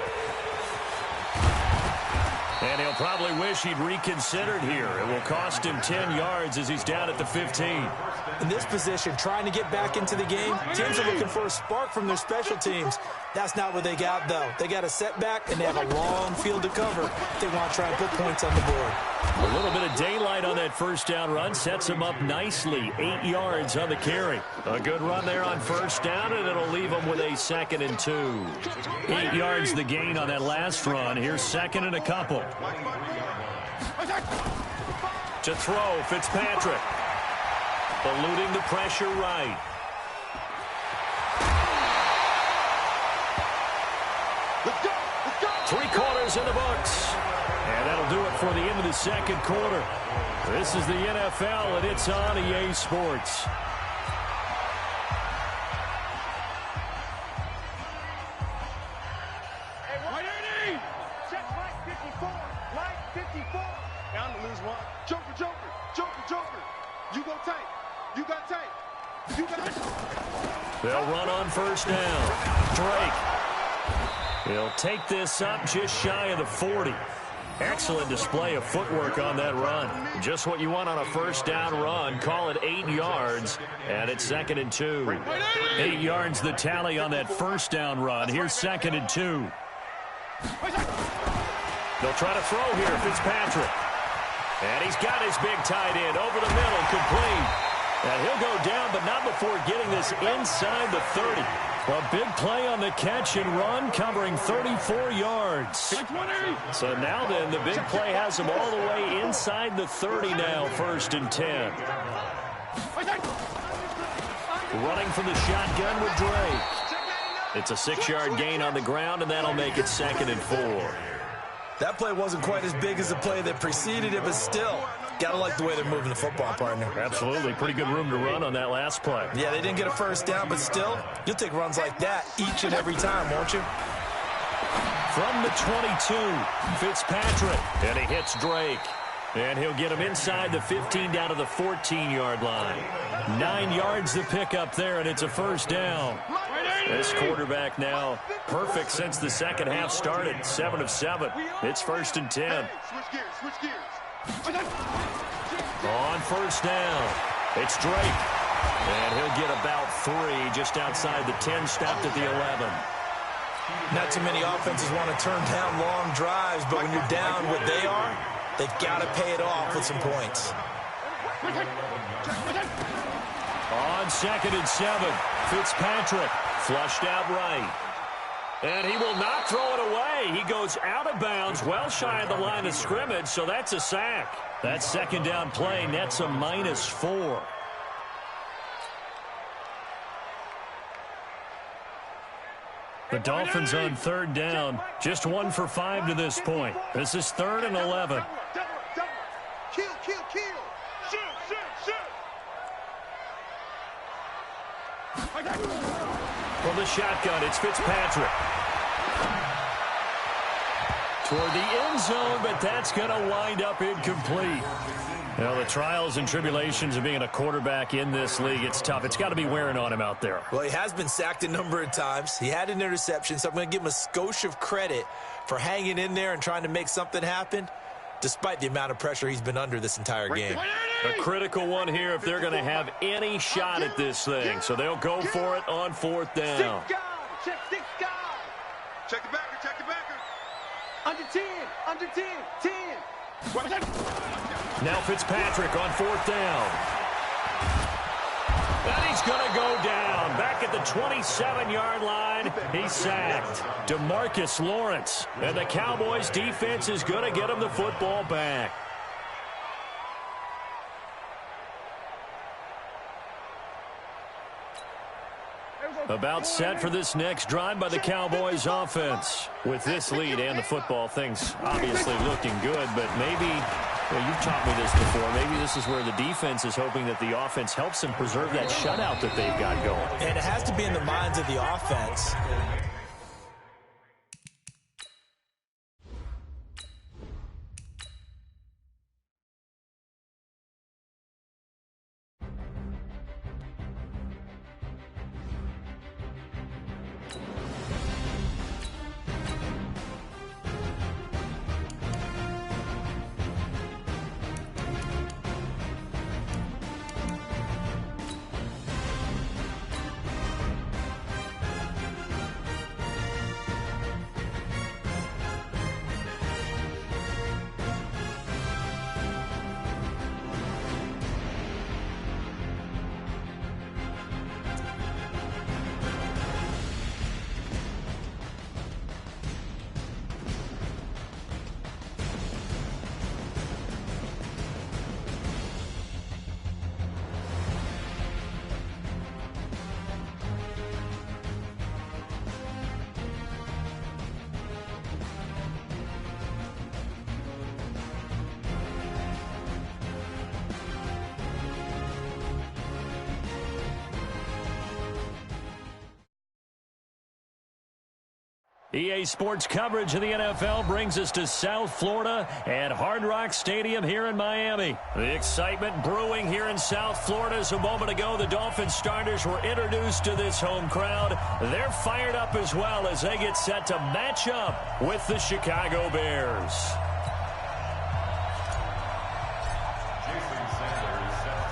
And he'll probably wish he'd reconsidered here. It will cost him 10 yards as he's down at the 15. In this position, trying to get back into the game, teams are looking for a spark from their special teams. That's not what they got, though. They got a setback, and they have a long field to cover. They want to try and put points on the board. A little bit of daylight on that first down run sets him up nicely. 8 yards on the carry. A good run there on first down, and it'll leave him with a 2nd and 2. 8 yards the gain on that last run. Here's 2nd and a couple. To throw, Fitzpatrick. Eluding the pressure right. Let's go! Let's go! is in the books. And that'll do it for the end of the second quarter. This is the NFL, and it's on EA Sports. Hey, 180! Check Mike 54. Mike 54. Down to lose one. Joker, Joker, Joker, Joker. You go tight. You got tight. You got tight. They'll run on first down. Drake. He'll take this up just shy of the 40. Excellent display of footwork on that run. Just what you want on a first down run. Call it 8 yards, and it's 2nd and 2. 8 yards the tally on that first down run. Here's 2nd and 2. They'll try to throw here, Fitzpatrick. And he's got his big tight end over the middle, complete. And he'll go down, but not before getting this inside the 30. A big play on the catch and run, covering 34 yards. So now then, the big play has him all the way inside the 30 now, 1st and 10. Running from the shotgun with Drake. It's a 6-yard gain on the ground, and that'll make it 2nd and 4. That play wasn't quite as big as the play that preceded it, but still, gotta like the way they're moving the football, partner. Absolutely. Pretty good room to run on that last play. Yeah, they didn't get a first down, but still, you'll take runs like that each and every time, won't you? From the 22, Fitzpatrick. And he hits Drake. And he'll get him inside the 15 down to the 14-yard line. 9 yards to pick up there, and it's a first down. This quarterback now perfect since the second half started. 7 of 7. It's 1st and 10. Switch gears, switch gears. On first down, it's Drake. And he'll get about 3 just outside the 10, stopped at the 11. Not too many offenses want to turn down long drives, but when you're down what they are, they've got to pay it off with some points. On 2nd and 7, Fitzpatrick flushed out right. And he will not throw it away. He goes out of bounds, well shy of the line of scrimmage, so that's a sack. That 2nd down play nets a -4. The Dolphins on 3rd down, just 1 for 5 to this point. This is 3rd and 11. Kill, kill, kill. Shoot, shoot, shoot. From the shotgun, it's Fitzpatrick. Toward the end zone, but that's going to wind up incomplete. You know, the trials and tribulations of being a quarterback in this league, it's tough. It's got to be wearing on him out there. Well, he has been sacked a number of times. He had an interception, so I'm going to give him a skosh of credit for hanging in there and trying to make something happen, despite the amount of pressure he's been under this entire game. A critical one here if they're going to have any shot at this thing. So they'll go for it on 4th down. Check 6 guys. Check the backer, check the backer. Under 10, under 10, 10. Now Fitzpatrick on 4th down. And he's going to go down. Back at the 27-yard line, he's sacked. DeMarcus Lawrence. And the Cowboys defense is going to get him the football back. About set for this next drive by the Cowboys offense. With this lead and the football, things obviously looking good, but maybe, well, you've taught me this before, maybe this is where the defense is hoping that the offense helps them preserve that shutout that they've got going. And it has to be in the minds of the offense. EA Sports coverage of the NFL brings us to South Florida at Hard Rock Stadium here in Miami. The excitement brewing here in South Florida as a moment ago the Dolphins starters were introduced to this home crowd. They're fired up as well as they get set to match up with the Chicago Bears.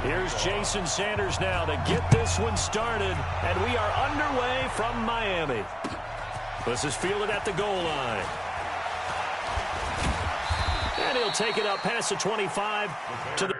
Here's Jason Sanders now to get this one started, and we are underway from Miami. This is fielded at the goal line. And he'll take it up past the 25 to the...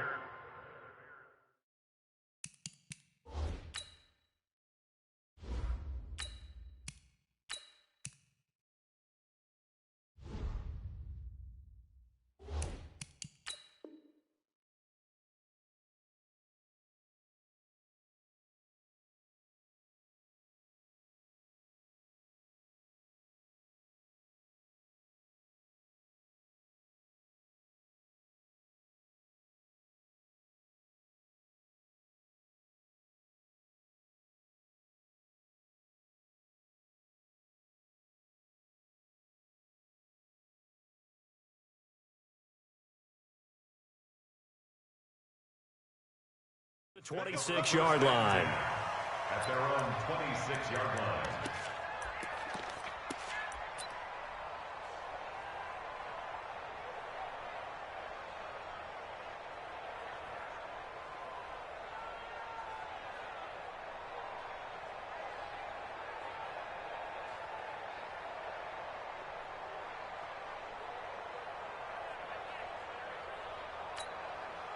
The 26-yard line. At their own 26-yard line.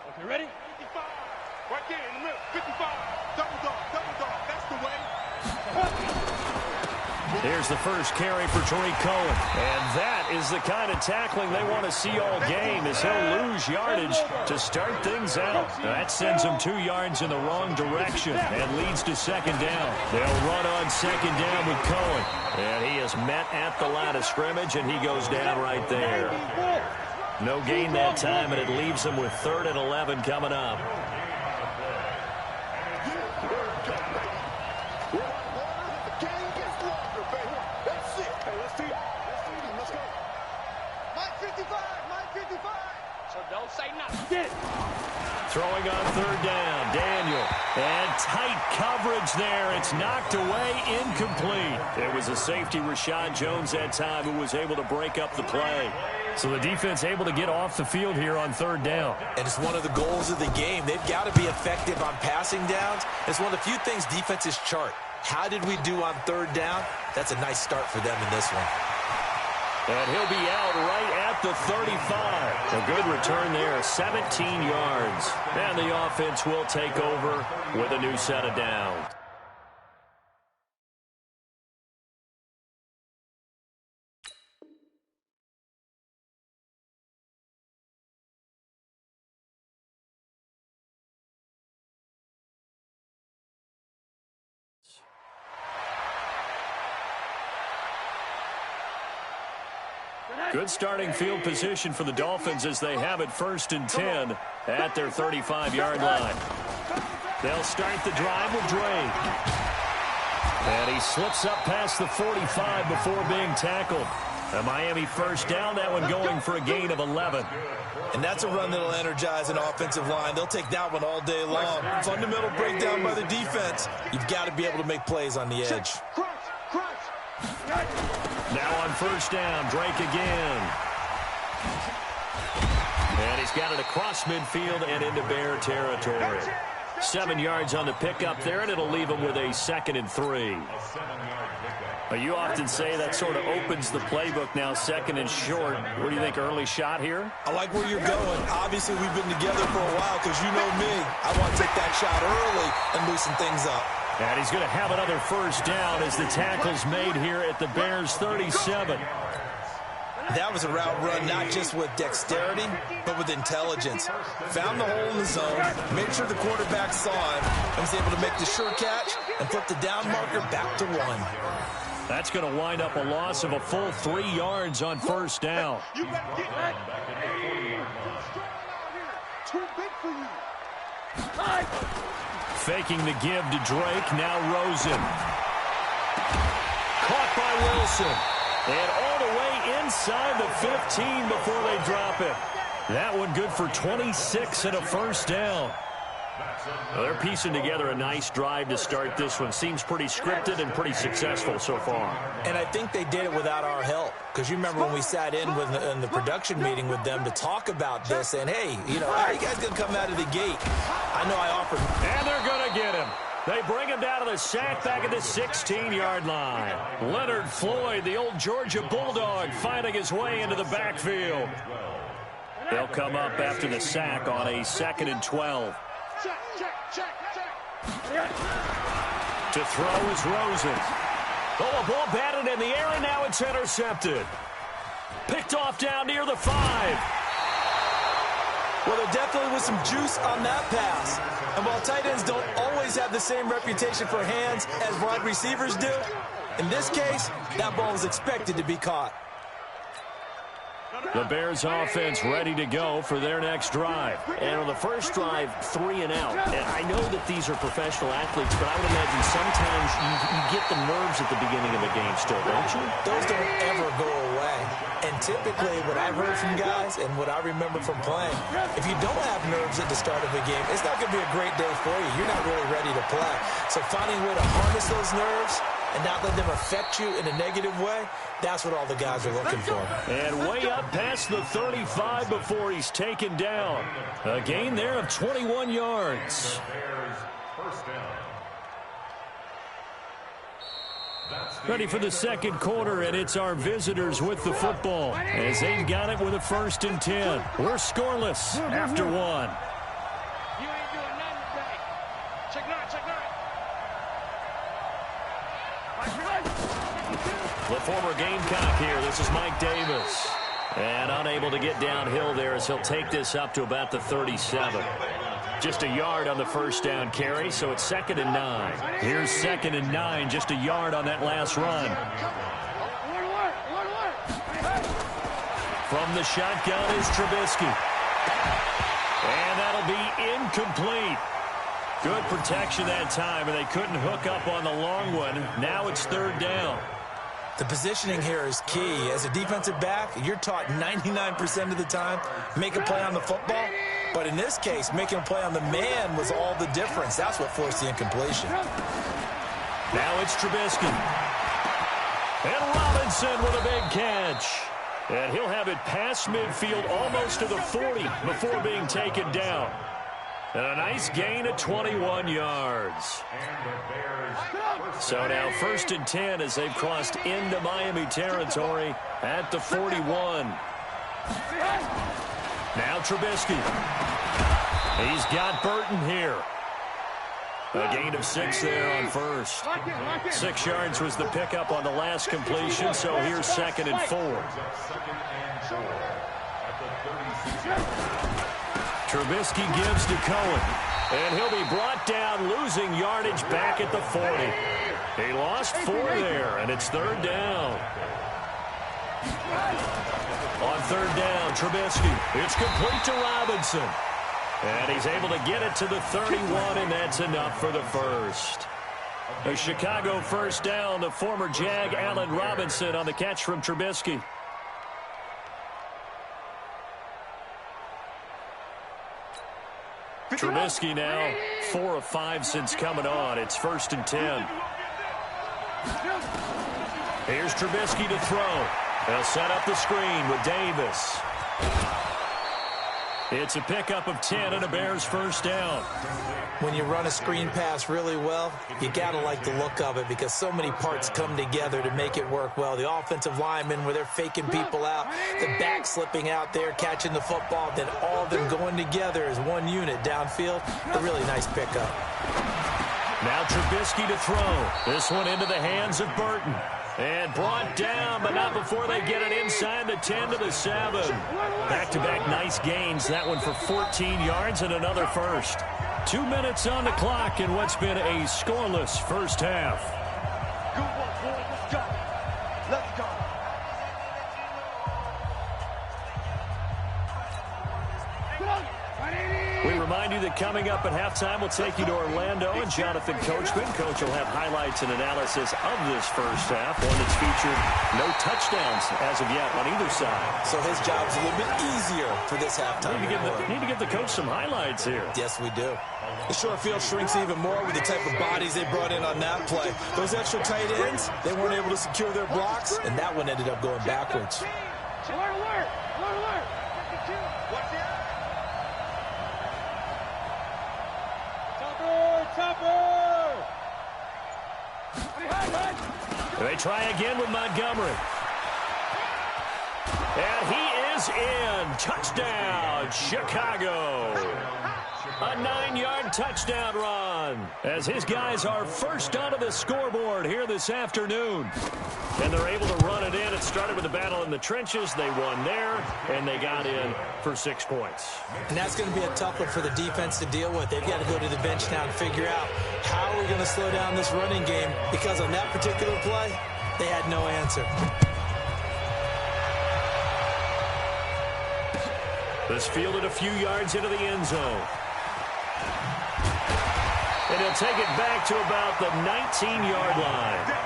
Okay, ready? 55. Right there in the middle. 55. Double dog. Double dog. That's the way. Here's the first carry for Tariq Cohen. And that is the kind of tackling they want to see all game as he'll lose yardage to start things out. That sends him 2 yards in the wrong direction and leads to second down. They'll run on second down with Cohen. And he is met at the line of scrimmage, and he goes down right there. No gain that time, and it leaves him with 3rd and 11 coming up. Don't say nothing. Throwing on 3rd down, Daniel. And tight coverage there. It's knocked away, incomplete. It was a safety, Rashad Jones, that time, who was able to break up the play. So the defense able to get off the field here on 3rd down. And it's one of the goals of the game. They've got to be effective on passing downs. It's one of the few things defenses chart. How did we do on 3rd down? That's a nice start for them in this one. And he'll be out right at the 35. A good return there, 17 yards. And the offense will take over with a new set of downs. Good starting field position for the Dolphins as they have it 1st and 10 at their 35-yard line. They'll start the drive with Drake. And he slips up past the 45 before being tackled. A Miami first down, that one going for a gain of 11. And that's a run that'll energize an offensive line. They'll take that one all day long. Fundamental breakdown by the defense. You've got to be able to make plays on the edge. Now on 1st down, Drake again. And he's got it across midfield and into Bear territory. 7 yards on the pickup there, and it'll leave him with a 2nd and 3. You often say that sort of opens the playbook now, 2nd and short. What do you think, early shot here? I like where you're going. Obviously, we've been together for a while because you know me. I want to take that shot early and loosen things up. And he's going to have another 1st down as the tackle's made here at the Bears' 37. That was a route run not just with dexterity, but with intelligence. Found the hole in the zone, made sure the quarterback saw him, and was able to make the sure catch and flip the down marker back to 1. That's going to wind up a loss of a full 3 yards on 1st down. You better get back. Too big for you. Faking the give to Drake. Now Rosen. Caught by Wilson. And all the way inside the 15 before they drop it. That one good for 26 and a first down. Well, they're piecing together a nice drive to start this one. Seems pretty scripted and pretty successful so far. And I think they did it without our help. Because you remember when we sat in the production meeting with them to talk about this. And, hey, you know, how are you guys going to come out of the gate? I know I offered. And they're going to get him. They bring him down to the sack back at the 16-yard line. Leonard Floyd, the old Georgia Bulldog, finding his way into the backfield. They'll come up after the sack on a 2nd and 12. To throw is Rosen. Oh, a ball batted in the air, and now it's intercepted. Picked off down near the 5. Well, there definitely was some juice on that pass. And while tight ends don't always have the same reputation for hands as wide receivers do, in this case, that ball was expected to be caught. The Bears offense ready to go for their next drive. And on the first drive, 3 and out. And I know that these are professional athletes, but I would imagine sometimes you get the nerves at the beginning of a game still, don't you? Those don't ever go away. And typically what I've heard from guys and what I remember from playing, if you don't have nerves at the start of a game, it's not going to be a great day for you. You're not really ready to play. So finding a way to harness those nerves and not let them affect you in a negative way, that's what all the guys are looking for. And way up past the 35 before he's taken down. A gain there of 21 yards. Ready for the second quarter, and it's our visitors with the football as they've got it with a 1st and 10. We're scoreless after 1. You ain't doing nothing today. Check nine, check nine. The former Gamecock here. This is Mike Davis. And unable to get downhill there as he'll take this up to about the 37. Just a yard on the first down carry, so it's 2nd and 9. Here's 2nd and 9, just a yard on that last run. From the shotgun is Trubisky. And that'll be incomplete. Good protection that time, and they couldn't hook up on the long one. Now it's 3rd down. The positioning here is key. As a defensive back, you're taught 99% of the time, make a play on the football. But in this case, making a play on the man was all the difference. That's what forced the incompletion. Now it's Trubisky. And Robinson with a big catch. And he'll have it past midfield almost to the 40 before being taken down. And a nice gain of 21 yards. So now 1st and 10 as they've crossed into Miami territory at the 41. Now Trubisky. He's got Burton here. A gain of 6 there on first. 6 yards was the pickup on the last completion, so here's 2nd and 4. Trubisky gives to Cohen, and he'll be brought down, losing yardage back at the 40. He lost 4 there, and it's 3rd down. On 3rd down, Trubisky. It's complete to Robinson. And he's able to get it to the 31, and that's enough for the first. A Chicago first down, the former Jag Allen Robinson on the catch from Trubisky. Trubisky now 4 of 5 since coming on. It's 1st and 10. Here's Trubisky to throw. They'll set up the screen with Davis. It's a pickup of 10 and a Bears first down. When you run a screen pass really well, you got to like the look of it because so many parts come together to make it work well. The offensive linemen where they're faking people out, the back slipping out there, catching the football, then all of them going together as one unit downfield. A really nice pickup. Now Trubisky to throw. This one into the hands of Burton. And brought down, but not before they get it inside the 10 to the 7. Back-to-back nice gains. That one for 14 yards and another first. 2 minutes on the clock in what's been a scoreless first half. Good work, boys. Let's go. Let's go. We remind you that coming up at halftime, we'll take you to Orlando and Jonathan Coachman. Coach will have highlights and analysis of this first half, one that's featured no touchdowns as of yet on either side. So his job's a little bit easier for this halftime. Need to give the coach some highlights here. Yes, we do. The short field shrinks even more with the type of bodies they brought in on that play. Those extra tight ends, they weren't able to secure their blocks, and that one ended up going backwards. Alert, alert! Alert, alert! 52. What's it? Topper! They try again with Montgomery. And he is in. Touchdown, Chicago. A 9-yard touchdown run as his guys are first onto the scoreboard here this afternoon. And they're able to run it in. It started with a battle in the trenches. They won there, and they got in for 6 points. And that's going to be a tough one for the defense to deal with. They've got to go to the bench now and figure out how we're going to slow down this running game, because on that particular play, they had no answer. This fielded a few yards into the end zone. And he'll take it back to about the 19-yard line.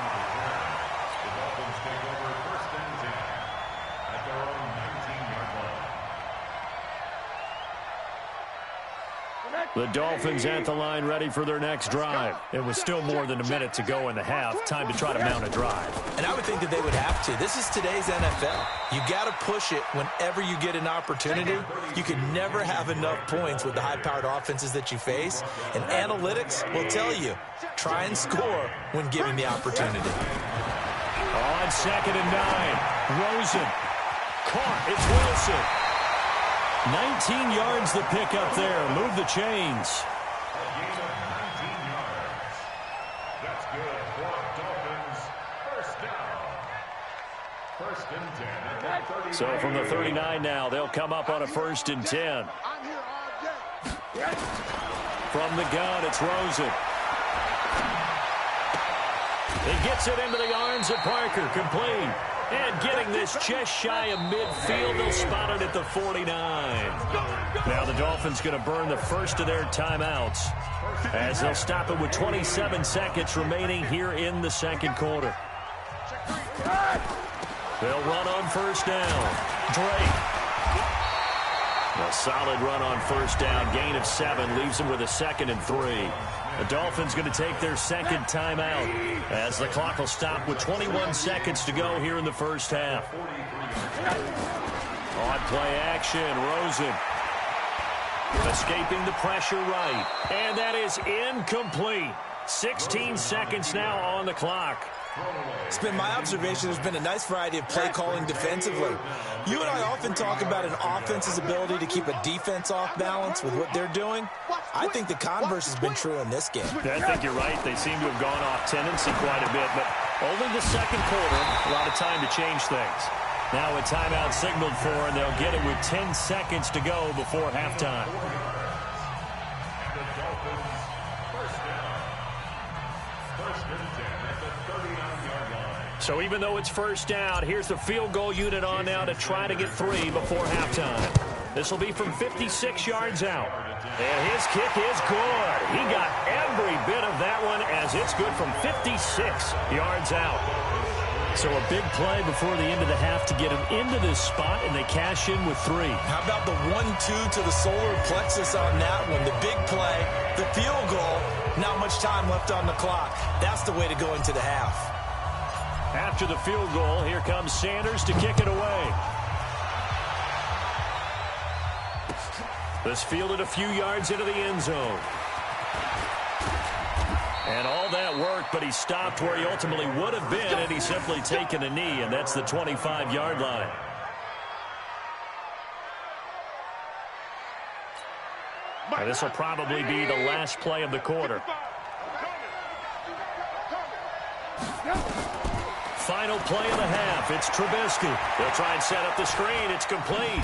The Dolphins at the line ready for their next drive. It was still more than a minute to go in the half. Time to try to mount a drive. And I would think that they would have to. This is today's NFL. You got to push it whenever you get an opportunity. You can never have enough points with the high-powered offenses that you face. And analytics will tell you, try and score when given the opportunity. On 2nd and 9, Rosen. Caught. It's Wilson. 19 yards the pick up there. Move the chains. A gain of 19 yards. That's good for Dolphins. First down. First and 10. So from the 39 now, they'll come up on a 1st and 10. From the gun, it's Rosen. He gets it into the arms of Parker. Complete. And getting this just shy of midfield, they'll spot it at the 49. Now the Dolphins going to burn the first of their timeouts as they'll stop it with 27 seconds remaining here in the second quarter. They'll run on first down. Drake. A solid run on first down. Gain of 7 leaves them with a 2nd and 3. The Dolphins going to take their second timeout as the clock will stop with 21 seconds to go here in the first half. On play action, Rosen escaping the pressure right. And that is incomplete. 16 seconds now on the clock. It's been my observation there's been a nice variety of play calling defensively. You and I often talk about an offense's ability to keep a defense off balance with what they're doing. I think the converse has been true in this game. I think you're right. They seem to have gone off tendency quite a bit, but only the second quarter, a lot of time to change things. Now a timeout signaled for, and they'll get it with 10 seconds to go before halftime. So even though it's first down, here's the field goal unit on now to try to get 3 before halftime. This will be from 56 yards out. And his kick is good. He got every bit of that one as it's good from 56 yards out. So a big play before the end of the half to get him into this spot, and they cash in with 3. How about the 1-2 to the solar plexus on that one? The big play, the field goal, not much time left on the clock. That's the way to go into the half. After the field goal, here comes Sanders to kick it away. This fielded a few yards into the end zone. And all that work, but he stopped where he ultimately would have been, and he's simply taken a knee, and that's the 25-yard line. And this will probably be the last play of the quarter. Final play of the half. It's Trubisky. They'll try and set up the screen. It's complete.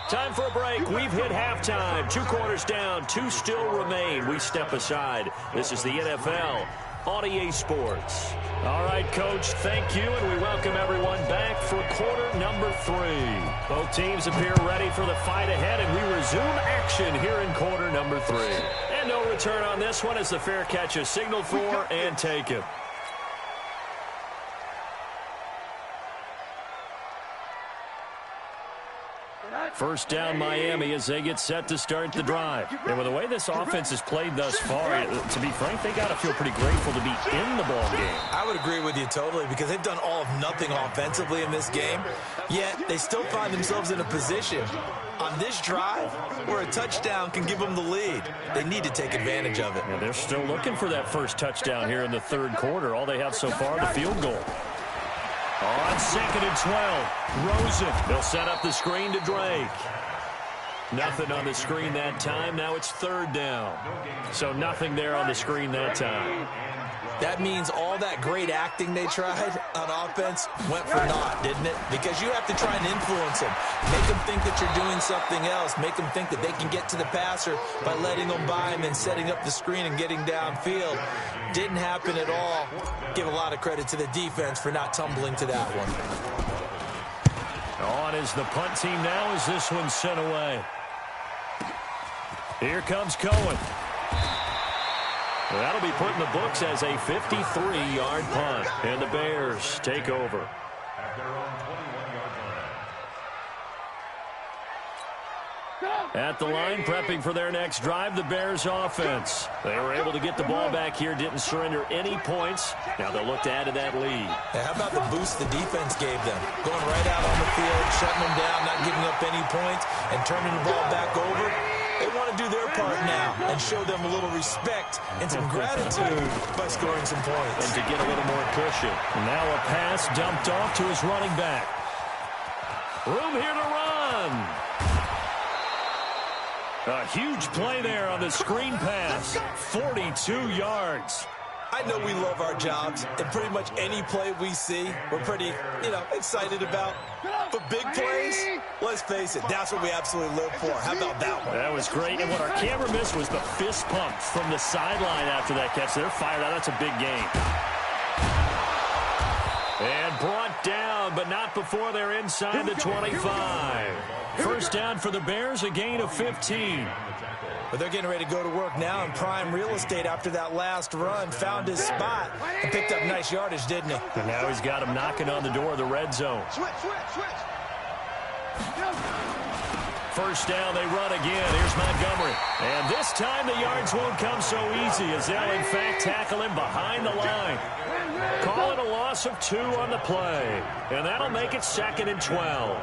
Time for a break. We've hit halftime. 2 quarters down. 2 still remain. We step aside. This is the NFL on EA Sports. All right, Coach, thank you, and we welcome everyone back for quarter number 3. Both teams appear ready for the fight ahead, and we resume action here in quarter number 3. And no return on this one as the fair catch is signaled for and taken. First down, Miami, as they get set to start the drive. And with the way this offense has played thus far, to be frank, they got to feel pretty grateful to be in the ball game. I would agree with you totally because they've done all of nothing offensively in this game, yet they still find themselves in a position on this drive where a touchdown can give them the lead. They need to take advantage of it. And they're still looking for that first touchdown here in the third quarter. All they have so far, the field goal. On 2nd and 12, Rosen. They'll set up the screen to Drake. Nothing on the screen that time. Now it's third down. So nothing there on the screen that time. That means all that great acting they tried on offense went for naught, didn't it? Because you have to try and influence them. Make them think that you're doing something else. Make them think that they can get to the passer by letting them by and then setting up the screen and getting downfield. Didn't happen at all. Give a lot of credit to the defense for not tumbling to that one. On is the punt team now as this one's sent away. Here comes Cohen. That'll be put in the books as a 53-yard punt. And the Bears take over. At their own 21-yard line. At the line, prepping for their next drive, the Bears offense. They were able to get the ball back here, didn't surrender any points. Now they'll look to add to that lead. How about the boost the defense gave them? Going right out on the field, shutting them down, not giving up any points, and turning the ball back over. They want to do their part now and show them a little respect and some gratitude by scoring some points. And to get a little more cushion. Now a pass dumped off to his running back. Room here to run. A huge play there on the screen pass. 42 yards. I know we love our jobs, and pretty much any play we see, we're pretty, excited about. But big plays, let's face it, that's what we absolutely live for. How about that one? That was great, and what our camera missed was the fist pump from the sideline after that catch. They're fired out. That's a big game. And brought down, but not before they're inside the 25. First down for the Bears, a gain of 15. But they're getting ready to go to work now in prime real estate after that last run. Found his spot and picked up nice yardage, didn't he? And now he's got him knocking on the door of the red zone. Switch. First down, they run again. Here's Montgomery. And this time the yards won't come so easy as they'll, in fact, tackle him behind the line. Call it a loss of 2 on the play. And that'll make it 2nd and 12.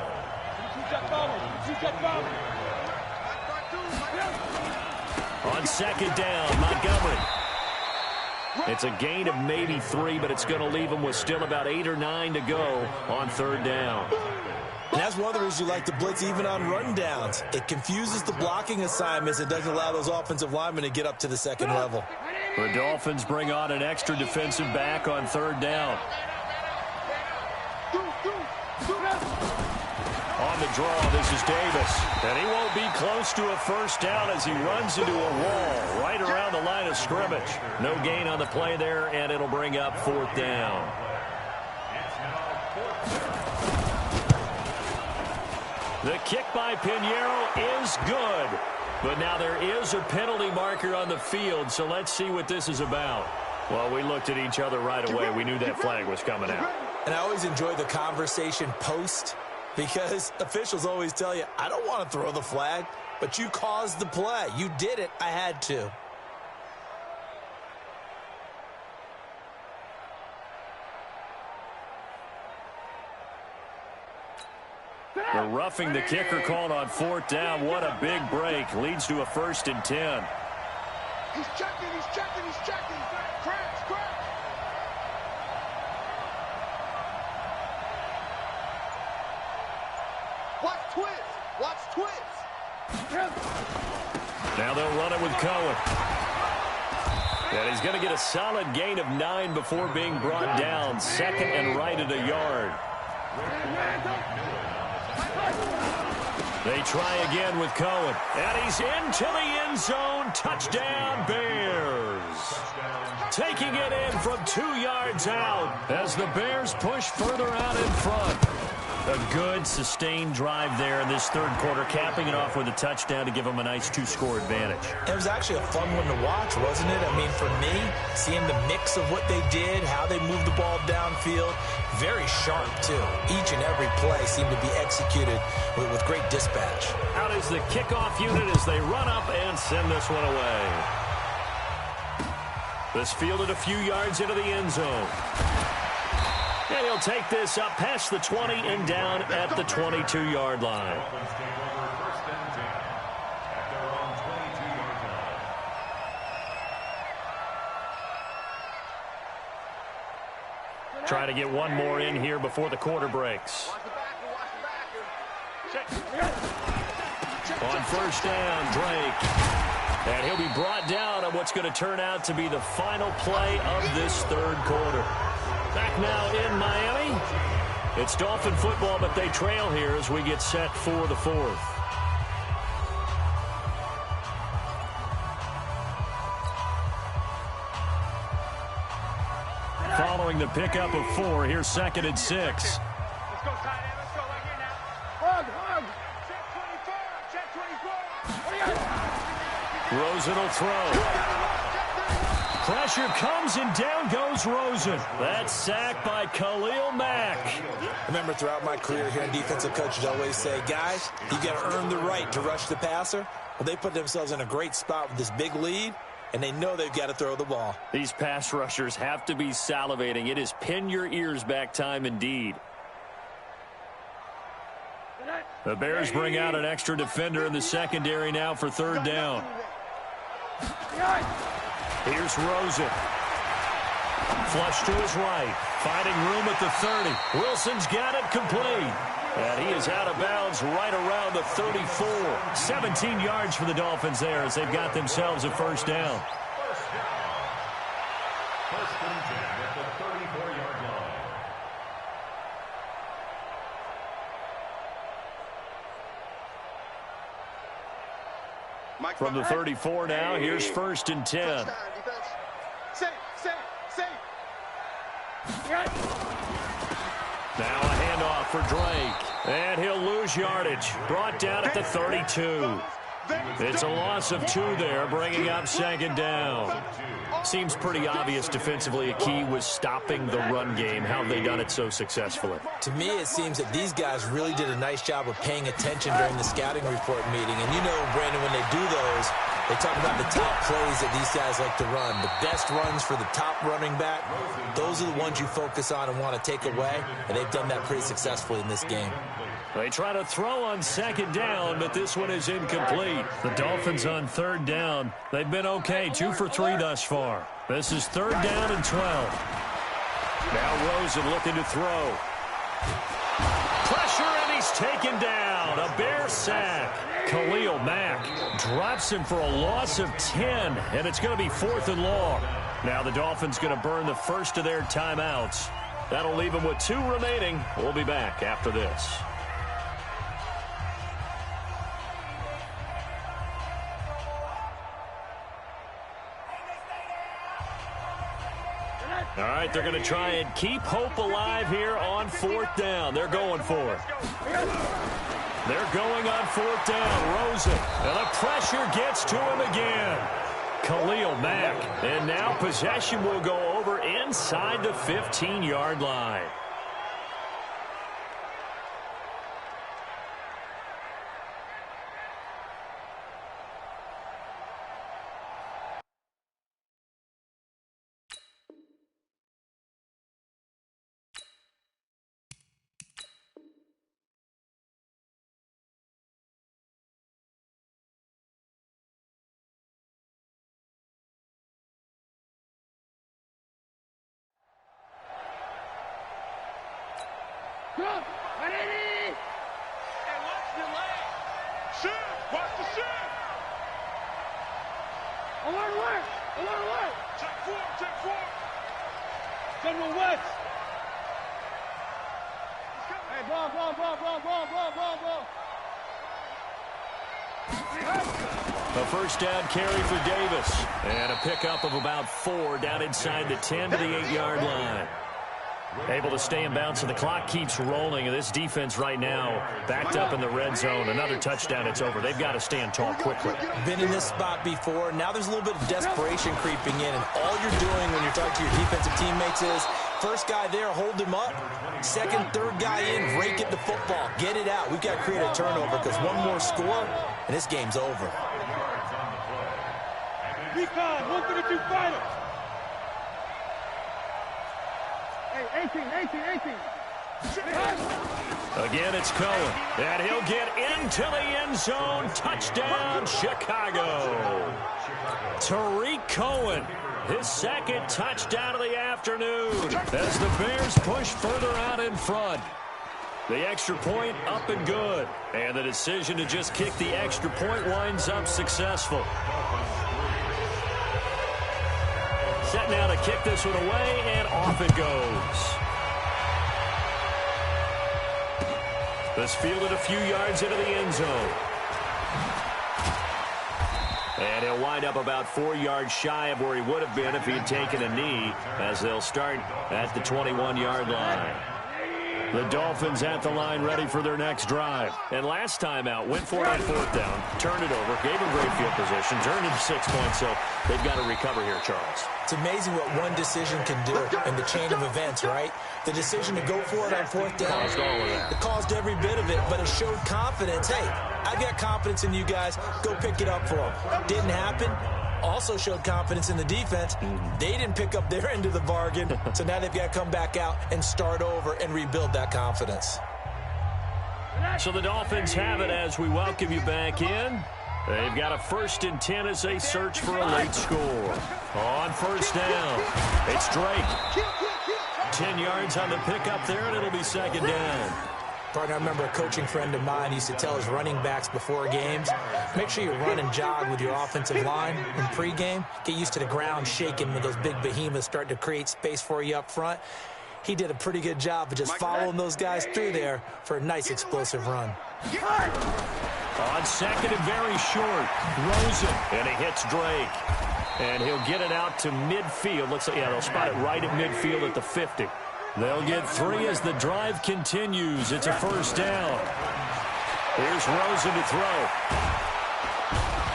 On 2nd down, Montgomery. It's a gain of maybe 3, but it's going to leave them with still about 8 or 9 to go on 3rd down. And that's one of the reasons you like to blitz even on rundowns. It confuses the blocking assignments. It doesn't allow those offensive linemen to get up to the second level. The Dolphins bring on an extra defensive back on 3rd down. On the draw, this is Davis. And he won't be close to a first down as he runs into a wall right around the line of scrimmage. No gain on the play there, and it'll bring up 4th down. The kick by Pinheiro is good. But now there is a penalty marker on the field, so let's see what this is about. Well, we looked at each other right away. We knew that flag was coming out. And I always enjoy the conversation post because officials always tell you, I don't want to throw the flag, but you caused the play. You did it. I had to. The roughing the kicker called on 4th down. What a big break. Leads to a 1st and 10. He's checking. Crash. Watch twist. Now they'll run it with Cohen. And he's going to get a solid gain of 9 before being brought down. 2nd and right at a yard. They try again with Cohen. And he's into the end zone. Touchdown, Bears. taking it in from 2 yards out as the Bears push further out in front. A good, sustained drive there in this third quarter, capping it off with a touchdown to give them a nice 2-score advantage. It was actually a fun one to watch, wasn't it? I mean, for me, seeing the mix of what they did, how they moved the ball downfield, very sharp, too. Each and every play seemed to be executed with great dispatch. Out is the kickoff unit as they run up and send this one away. This fielded a few yards into the end zone. And he'll take this up past the 20 and down at the 22-yard line. Try to get one more in here before the quarter breaks. On first down, Drake. And he'll be brought down on what's going to turn out to be the final play of this third quarter. Back now in Miami. It's Dolphin football, but they trail here as we get set for the fourth. Following the pickup of 4, here's 2nd and 6. Let's go, tight end. Let's go right here now. Hug. Check 24. Check 24. Rosen will throw. Pressure comes and down goes Rosen. That's sacked by Khalil Mack. Remember, throughout my career here in defensive coaches, I always say, guys, you got to earn the right to rush the passer. Well, they put themselves in a great spot with this big lead, and they know they've got to throw the ball. These pass rushers have to be salivating. It is pin your ears back time indeed. The Bears bring out an extra defender in the secondary now for third down. Here's Rosen. Flush to his right. Finding room at the 30. Wilson's got it complete. And he is out of bounds right around the 34. 17 yards for the Dolphins there as they've got themselves a first down. First and 10 at the 34-yard line. From the 34 now, here's 1st and 10. Now a handoff for Drake. And he'll lose yardage. Brought down at the 32. It's a loss of 2 there, bringing up 2nd down. Seems pretty obvious defensively a key was stopping the run game. How have they done it so successfully? To me, it seems that these guys really did a nice job of paying attention during the scouting report meeting. And you know, Brandon, when they do those, they talk about the top plays that these guys like to run. The best runs for the top running back, those are the ones you focus on and want to take away. And they've done that pretty successfully in this game. They try to throw on 2nd down, but this one is incomplete. The Dolphins on 3rd down. They've been okay, 2 for 3 thus far. This is 3rd down and 12. Now Rosen looking to throw. Pressure, and he's taken down. A Bear sack. Khalil Mack drops him for a loss of 10, and it's going to be 4th and long. Now the Dolphins going to burn the first of their timeouts. That'll leave them with 2 remaining. We'll be back after this. All right, they're going to try and keep hope alive here on 4th down. They're going for it. They're going on 4th down. Rosen, and the pressure gets to him again. Khalil Mack, and now possession will go over inside the 15-yard line. Hey, watch the leg. Shoot. Watch the shoot. Alert. Check 4. General West. Hey, ball. A first down carry for Davis. And a pickup of about 4 down inside the 10 to the 8-yard line. Able to stay in bounds, and the clock keeps rolling. And this defense right now backed up in the red zone. Another touchdown, it's over. They've got to stand tall quickly. Been in this spot before. Now there's a little bit of desperation creeping in. And all you're doing when you're talking to your defensive teammates is, first guy there, hold him up. Second, third guy in, rake it the football. Get it out. We've got to create a turnover because one more score, and this game's over. Recon, 132 fighter. Hey, 18. Again, it's Cohen. And he'll get into the end zone. Touchdown, Chicago. Tariq Cohen, his second touchdown of the afternoon as the Bears push further out in front. The extra point up and good. And the decision to just kick the extra point winds up successful. Set now to kick this one away, and off it goes. This fielded a few yards into the end zone. And he'll wind up about 4 yards shy of where he would have been if he had taken a knee, as they'll start at the 21-yard line. The Dolphins at the line ready for their next drive. And last time out, went for it on fourth down, turned it over, gave him great field position, turned it 6 points, so they've got to recover here, Charles. It's amazing what one decision can do in the chain of events, right? The decision to go for it on fourth down. Caused all of that. It caused every bit of it, but it showed confidence. Hey, I've got confidence in you guys. Go pick it up for them. Didn't happen. Also showed confidence in the defense. They didn't pick up their end of the bargain, so now they've got to come back out and start over and rebuild that confidence. So the Dolphins have it as we welcome you back in. They've got a 1st and 10 as they search for a late score. On first down, it's Drake. 10 yards on the pickup there, and it'll be second down. Partner, I remember a coaching friend of mine used to tell his running backs before games, make sure you run and jog with your offensive line in pregame. Get used to the ground shaking when those big behemoths start to create space for you up front. He did a pretty good job of just following those guys through there for a nice explosive run. On second and very short, Rosen, and he hits Drake. And he'll get it out to midfield. Looks like, they'll spot it right at midfield at the 50. They'll get 3 as the drive continues. It's a first down. Here's Rosen to throw.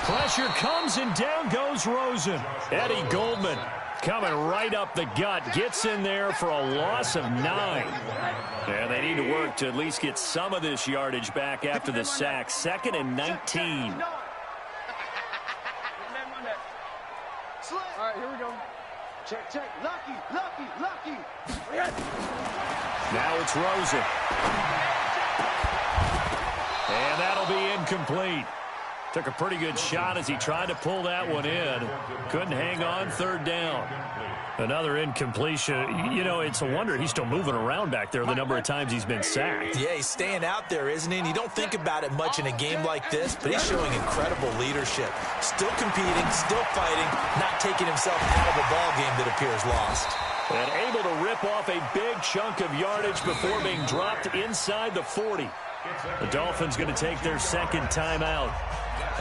Pressure comes, and down goes Rosen. Eddie Goldman coming right up the gut. Gets in there for a loss of 9. And they need to work to at least get some of this yardage back after the sack. 2nd and 19. All right, here we go. Check. Lucky. Now it's Rosen. And that'll be incomplete. Took a pretty good shot as he tried to pull that one in. Couldn't hang on, 3rd down. Another incompletion. You know, it's a wonder he's still moving around back there the number of times he's been sacked. Yeah, he's staying out there, isn't he? And you don't think about it much in a game like this, but he's showing incredible leadership. Still competing, still fighting, not taking himself out of a ball game that appears lost. And able to rip off a big chunk of yardage before being dropped inside the 40. The Dolphins going to take their second timeout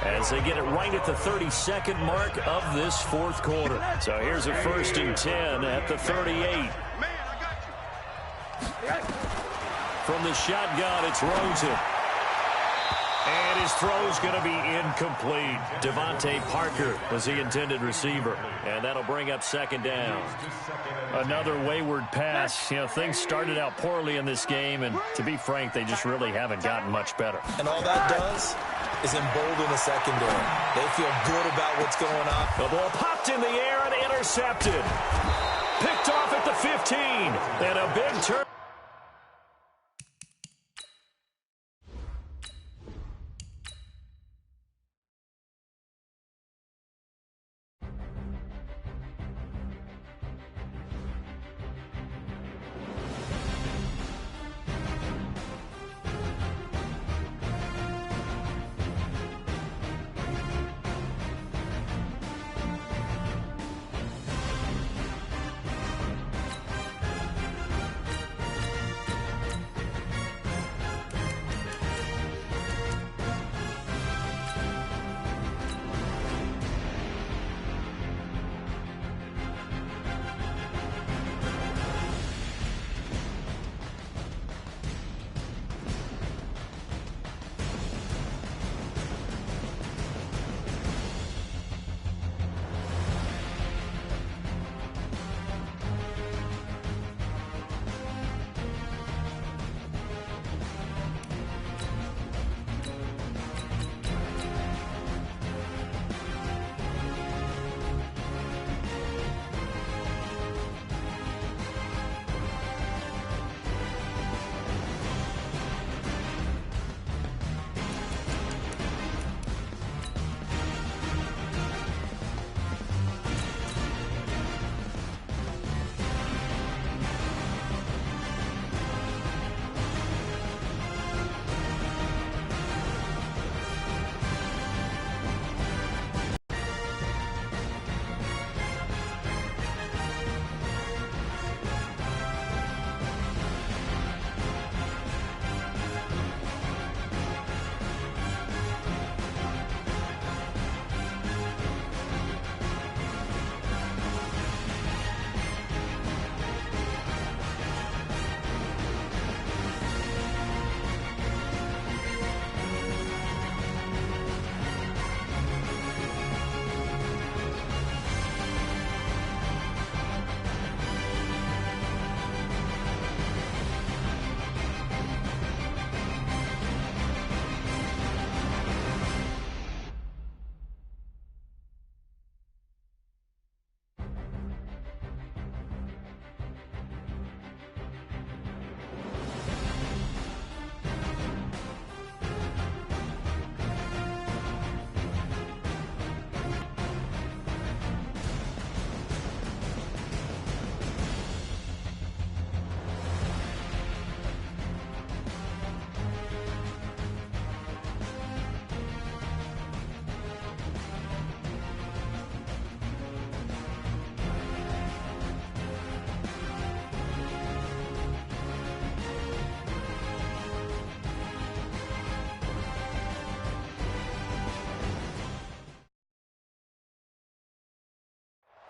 as they get it right at the 32nd mark of this 4th quarter. So here's a 1st and 10 at the 38. From the shotgun, it's Rosen. And his throw's going to be incomplete. Devontae Parker was the intended receiver. And that'll bring up 2nd down. Another wayward pass. You know, things started out poorly in this game, and to be frank, they just really haven't gotten much better. And all that does is embolden the secondary. They feel good about what's going on. The ball popped in the air and intercepted. Picked off at the 15. And a big turn.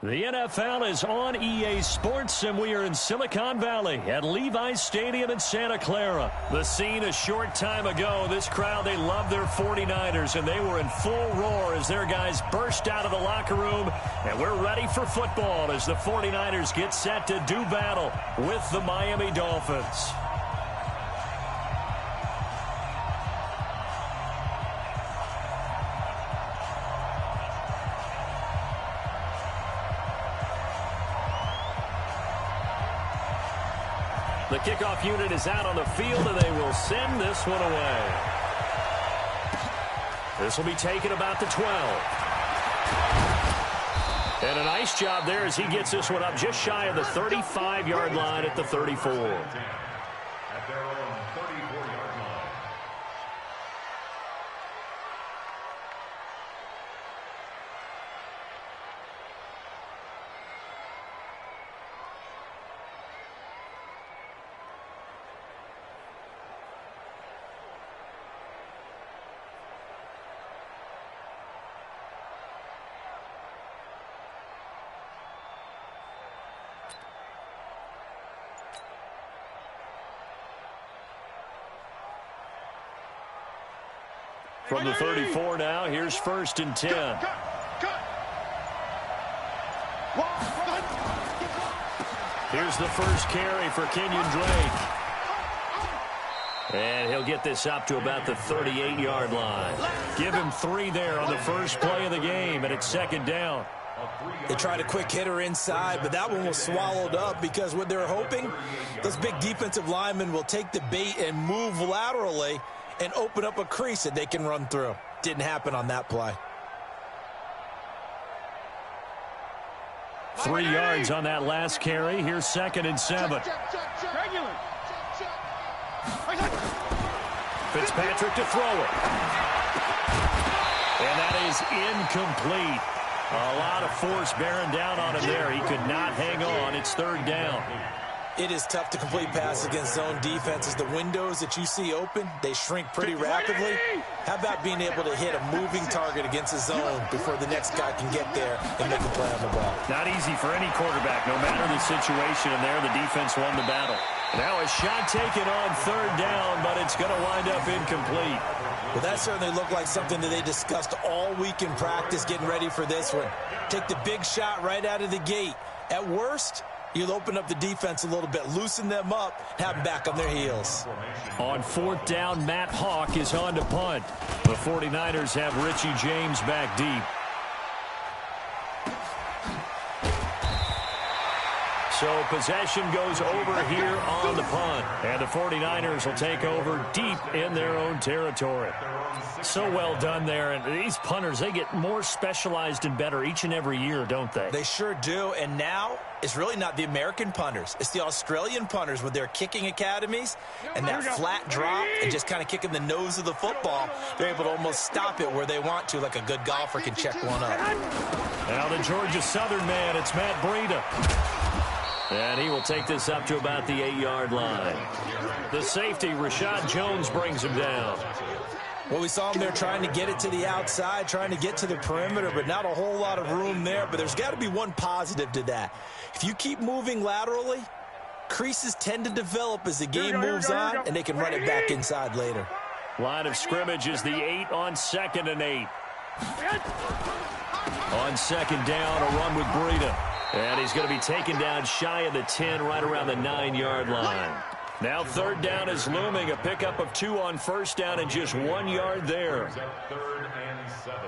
The NFL is on EA Sports, and we are in Silicon Valley at Levi's Stadium in Santa Clara. The scene a short time ago, this crowd, they love their 49ers, and they were in full roar as their guys burst out of the locker room, and we're ready for football as the 49ers get set to do battle with the Miami Dolphins. The kickoff unit is out on the field, and they will send this one away. This will be taken about the 12. And a nice job there as he gets this one up just shy of the 35-yard line at the 34. At their own 34-yard line. From the 34 now, here's 1st and 10. Here's the first carry for Kenyon Drake. And he'll get this up to about the 38-yard line. Give him 3 there on the first play of the game, and it's 2nd down. They tried a quick hitter inside, but that one was swallowed up because what they're hoping, those big defensive linemen will take the bait and move laterally and open up a crease that they can run through. Didn't happen on that play. 3 yards on that last carry. Here's 2nd and 7. Fitzpatrick to throw it. And that is incomplete. A lot of force bearing down on him there. He could not hang on. It's 3rd down. It is tough to complete passes against zone defenses. The windows that you see open, they shrink pretty rapidly. How about being able to hit a moving target against a zone before the next guy can get there and make a play on the ball? Not easy for any quarterback, no matter the situation, and there the defense won the battle. Now a shot taken on 3rd down, but it's going to wind up incomplete. Well, that certainly looked like something that they discussed all week in practice getting ready for this one. Take the big shot right out of the gate. At worst, you'll open up the defense a little bit, loosen them up, have them back on their heels. On 4th down, Matt Hawk is on to punt. The 49ers have Richie James back deep. So possession goes over here on the punt. And the 49ers will take over deep in their own territory. So well done there. And these punters, they get more specialized and better each and every year, don't they? They sure do. And now it's really not the American punters. It's the Australian punters with their kicking academies and that flat drop and just kind of kicking the nose of the football. They're able to almost stop it where they want to, like a good golfer can check one up. Now the Georgia Southern man, it's Matt Breida. And he will take this up to about the 8-yard line. The safety, Rashad Jones, brings him down. Well, we saw him there trying to get it to the outside, trying to get to the perimeter, but not a whole lot of room there. But there's got to be one positive to that. If you keep moving laterally, creases tend to develop as the game moves on, and they can run it back inside later. Line of scrimmage is the 8 on 2nd and 8. On 2nd down, a run with Breida. And he's going to be taken down shy of the 10, right around the 9-yard line. Now 3rd down is looming. A pickup of 2 on 1st down and just 1 yard there. 3rd and 7.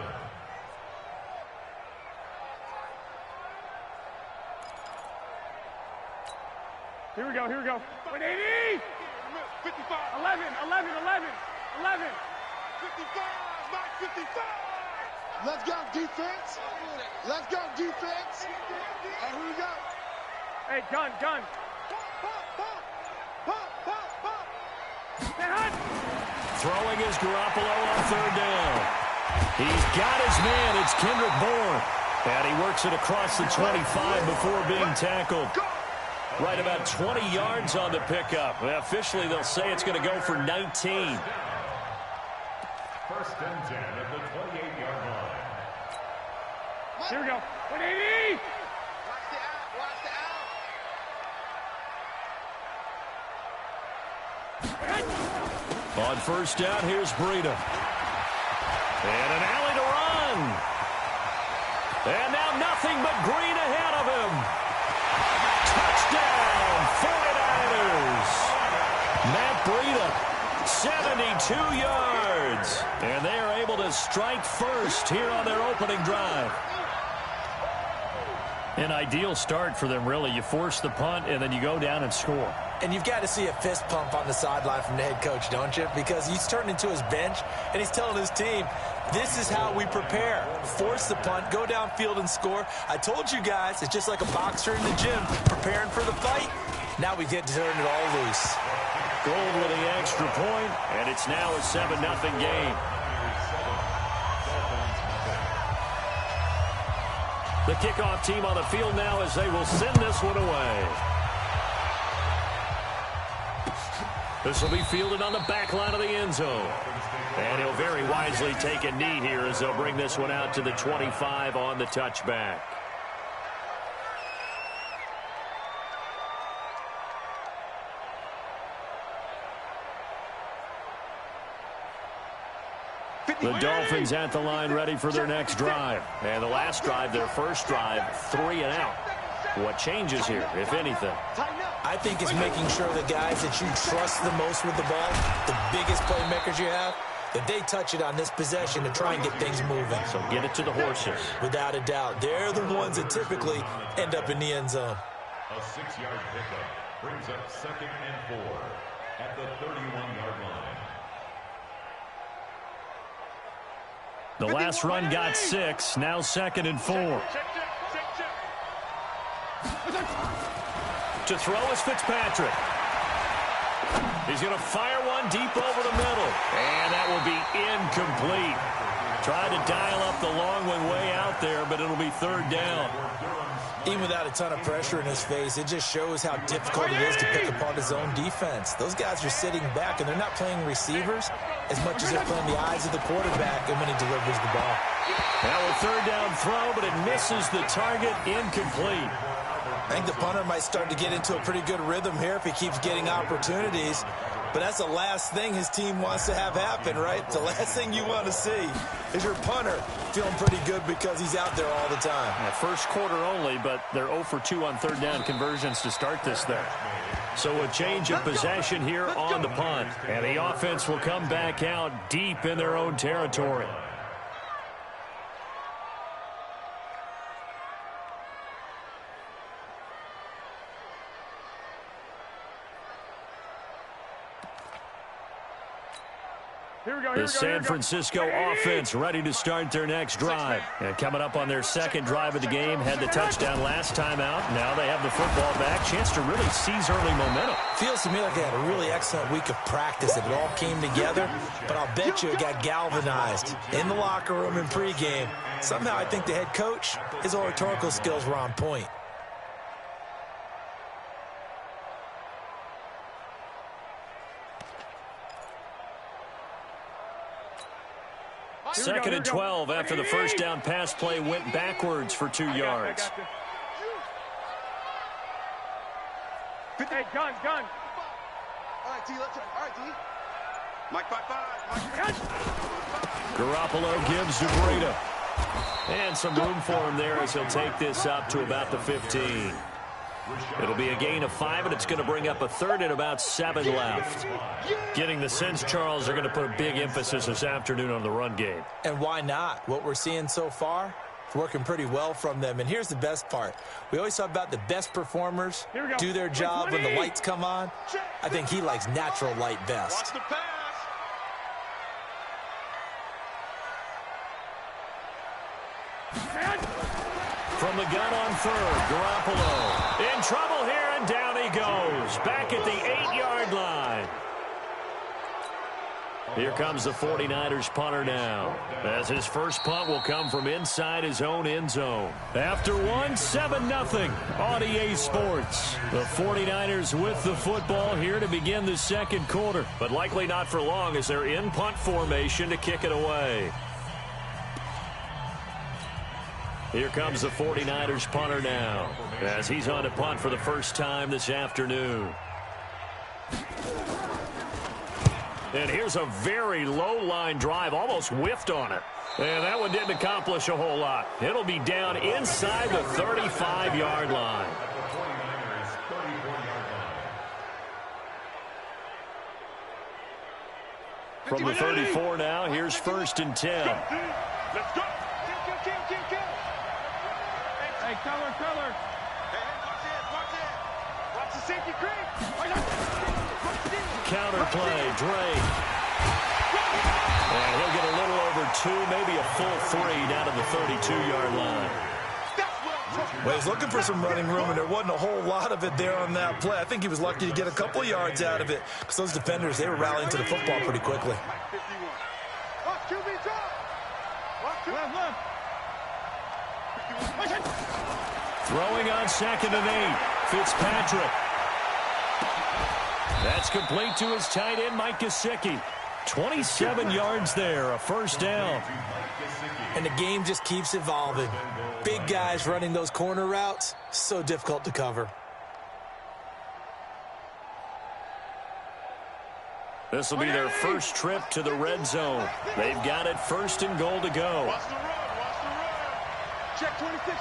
Here we go, here we go. 180! 55! 11, 11, 11, 11. 55, Mike, 55. Let's go, defense. Let's go, defense. All right, here we go. Hey, gun. Pop, pop, pop, pop, pop. Throwing is Garoppolo on 3rd down. He's got his man. It's Kendrick Bourne. And he works it across the 25 before being tackled. Right about 20 yards on the pickup. Officially, they'll say it's going to go for 19. 1st and 10 at the 28-yard line. Here we go. 180! On first down, here's Breida. And an alley to run. And now nothing but green ahead of him. Touchdown, 49ers. Matt Breida, 72 yards. And they are able to strike first here on their opening drive. An ideal start for them, really. You force the punt, and then you go down and score. And you've got to see a fist pump on the sideline from the head coach, don't you? Because he's turned into his bench, and he's telling his team, this is how we prepare. Force the punt, go downfield and score. I told you guys, it's just like a boxer in the gym preparing for the fight. Now we get to turn it all loose. Gold with the extra point, and it's now a 7-0 game. The kickoff team on the field now as they will send this one away. This will be fielded on the back line of the end zone. And he'll very wisely take a knee here as they'll bring this one out to the 25 on the touchback. The Dolphins at the line ready for their next drive. And the last drive, their first drive, 3 and out. What changes here, if anything? I think it's making sure the guys that you trust the most with the ball, the biggest playmakers you have, that they touch it on this possession to try and get things moving. So get it to the horses. Without a doubt. They're the ones that typically end up in the end zone. A 6-yard pickup brings up 2nd and 4 at the 31-yard line. The last run got 6, now 2nd and 4. To throw is Fitzpatrick. He's going to fire one deep over the middle. And that will be incomplete. Tried to dial up the long one way out there, but it'll be 3rd down. Even without a ton of pressure in his face, it just shows how difficult it is to pick apart his own defense. Those guys are sitting back, and they're not playing receivers as much as they're playing the eyes of the quarterback and when he delivers the ball. Now a 3rd down throw, but it misses the target, incomplete. I think the punter might start to get into a pretty good rhythm here if he keeps getting opportunities. But that's the last thing his team wants to have happen, right? The last thing you want to see is your punter feeling pretty good because he's out there all the time. Yeah, first quarter only, but they're 0 for 2 on 3rd down conversions to start this thing. So a change of possession here on the punt. And the offense will come back out deep in their own territory. The San Francisco offense ready to start their next drive. And coming up on their 2nd drive of the game, had the touchdown last time out. Now they have the football back. Chance to really seize early momentum. Feels to me like they had a really excellent week of practice. It all came together, but I'll bet you it got galvanized in the locker room in pregame. Somehow I think the head coach, his oratorical skills were on point. Second and 12 after the first down pass play went backwards for 2 yards. Hey, gun. All right, D, let's try. All right, D. Mike 5-5. Garoppolo gives to Breida. And some room for him there as he'll take this up to about the 15. It'll be a gain of 5, and it's going to bring up a 3rd and about 7 left. Getting the sense, Charles, they're going to put a big emphasis this afternoon on the run game. And why not? What we're seeing so far, it's working pretty well from them. And here's the best part. We always talk about the best performers do their job when the lights come on. I think he likes natural light best. Watch the pass. From the gun on 3rd, Garoppolo in trouble here, and down he goes. Back at the 8-yard line. Here comes the 49ers punter now, as his first punt will come from inside his own end zone. After one, 7-0 on EA Sports. The 49ers with the football here to begin the 2nd quarter, but likely not for long as they're in punt formation to kick it away. Here comes the 49ers punter now, as he's on to punt for the first time this afternoon. And here's a very low-line drive, almost whiffed on it. And that one didn't accomplish a whole lot. It'll be down inside the 35-yard line. From the 34 now, here's 1st and 10. Let's go. Kill. Hey, color. Hey, watch the safety creep. Counter play, Drake. And he'll get a little over 2, maybe a full 3 down to the 32-yard line. Well, he's looking for some running room, and there wasn't a whole lot of it there on that play. I think he was lucky to get a couple of yards out of it because those defenders, they were rallying to the football pretty quickly. Watch QB drop. Watch Throwing on 2nd and 8. Fitzpatrick. That's complete to his tight end, Mike Gesicki. 27 yards there, a 1st down. And the game just keeps evolving. Big guys running those corner routes, so difficult to cover. This will be their first trip to the red zone. They've got it 1st and goal to go. Watch the run. Check 26.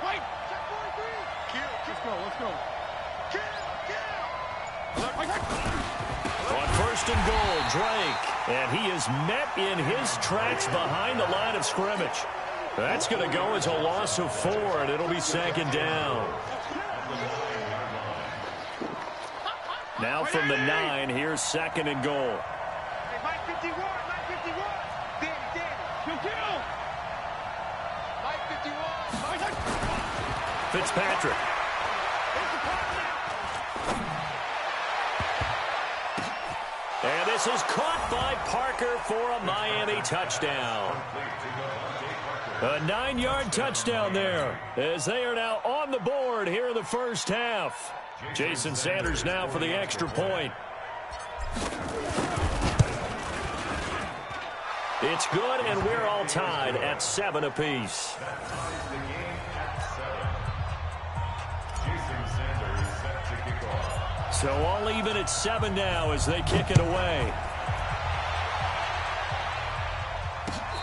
Wait. Check 43. Let's go. Kill. On 1st and goal, Drake. And he is met in his tracks behind the line of scrimmage. That's going to go as a loss of 4, and it'll be 2nd down. Now from the 9, here's 2nd and goal. Hey, Mike 51. Danny. Kill. Mike 51. Fitzpatrick. And this is caught by Parker for a Miami touchdown. A 9-yard touchdown there as they are now on the board here in the 1st half. Jason Sanders now for the extra point. It's good, and we're all tied at 7 apiece. So all even at 7 now as they kick it away.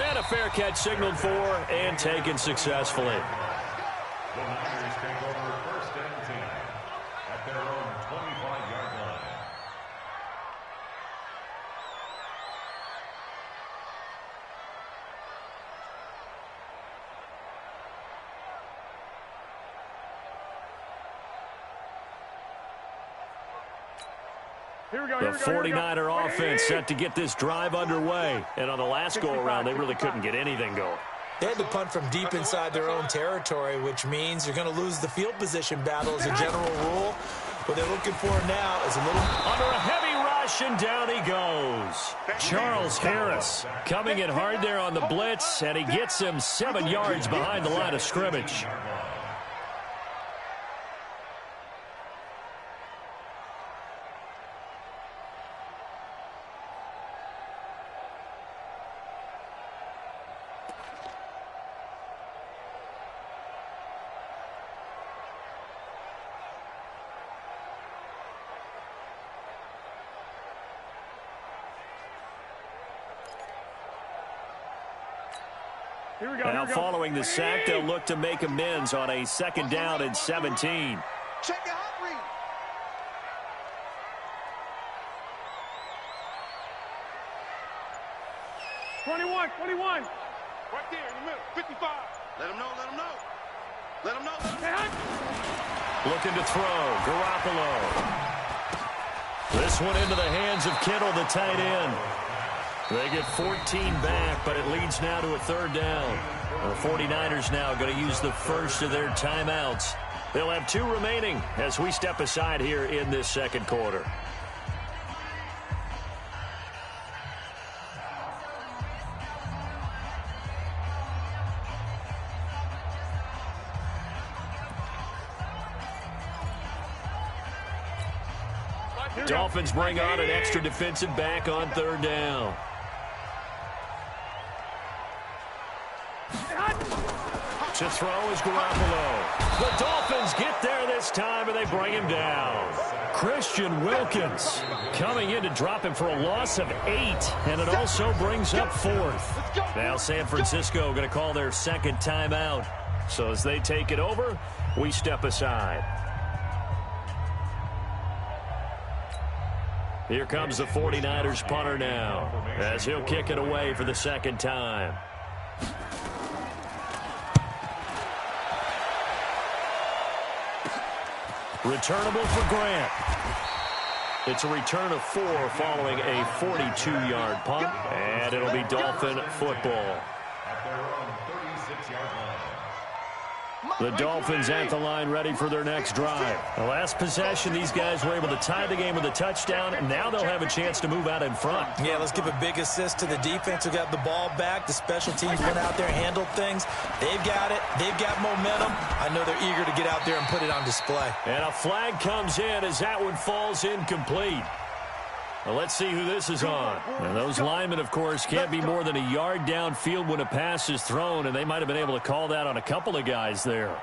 And a fair catch signaled for and taken successfully. The Niners take over 1st and 10 at their own 25-yard line. Here we go. The 49er offense set to get this drive underway. And on the last go-around, they really couldn't get anything going. They had to punt from deep inside their own territory, which means you're going to lose the field position battle as a general rule. What they're looking for now is a little... Under a heavy rush, and down he goes. Charles Harris coming in hard there on the blitz, and he gets him 7 yards behind the line of scrimmage. Now following the sack, they'll look to make amends on a 2nd down and 17. Check the hot read. Twenty-one. Right there in the middle. 55. Let him know. Looking to throw. Garoppolo. This one into the hands of Kittle, the tight end. They get 14 back, but it leads now to a 3rd down. The 49ers now going to use the first of their timeouts. They'll have 2 remaining as we step aside here in this 2nd quarter. Dolphins bring on an extra defensive back on 3rd down. To throw is Garoppolo. The Dolphins get there this time, and they bring him down. Christian Wilkins coming in to drop him for a loss of 8, and it also brings up 4th. Now San Francisco going to call their second timeout. So as they take it over, we step aside. Here comes the 49ers punter now, as he'll kick it away for the second time. Returnable for Grant. It's a return of 4 following a 42-yard punt, and it'll be Dolphin football. At their own 36-yard line. The Dolphins at the line ready for their next drive. The last possession, these guys were able to tie the game with a touchdown, and now they'll have a chance to move out in front. Yeah, let's give a big assist to the defense who got the ball back. The special teams went out there and handled things. They've got it. They've got momentum. I know they're eager to get out there and put it on display. And a flag comes in as that one falls incomplete. Well, let's see who this is on. And those linemen, of course, can't be more than a yard downfield when a pass is thrown, and they might have been able to call that on a couple of guys there.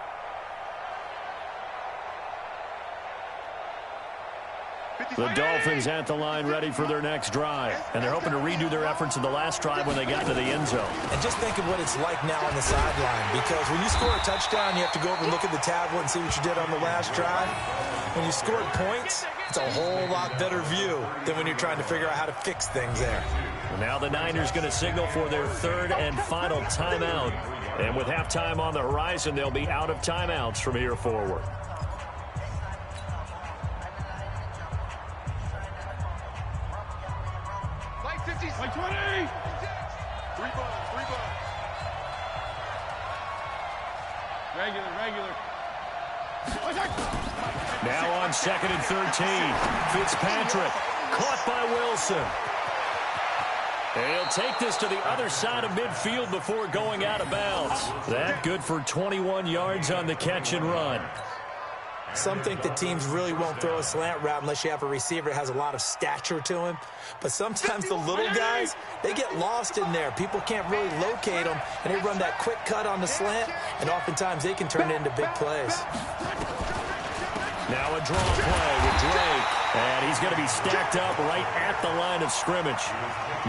The Dolphins at the line ready for their next drive. And they're hoping to redo their efforts in the last drive when they got to the end zone. And just think of what it's like now on the sideline, because when you score a touchdown, you have to go over and look at the tablet and see what you did on the last drive. When you scored points, it's a whole lot better view than when you're trying to figure out how to fix things there. Now the Niners going to signal for their third and final timeout. And with halftime on the horizon, they'll be out of timeouts from here forward. Like 20! 3 balls. Regular. Now on 2nd and 13. Fitzpatrick caught by Wilson. And he'll take this to the other side of midfield before going out of bounds. That good for 21 yards on the catch and run. Some think that teams really won't throw a slant route unless you have a receiver that has a lot of stature to him. But sometimes the little guys, they get lost in there. People can't really locate them, and they run that quick cut on the slant, and oftentimes they can turn it into big plays. Now a draw play with Drake, and he's going to be stacked up right at the line of scrimmage.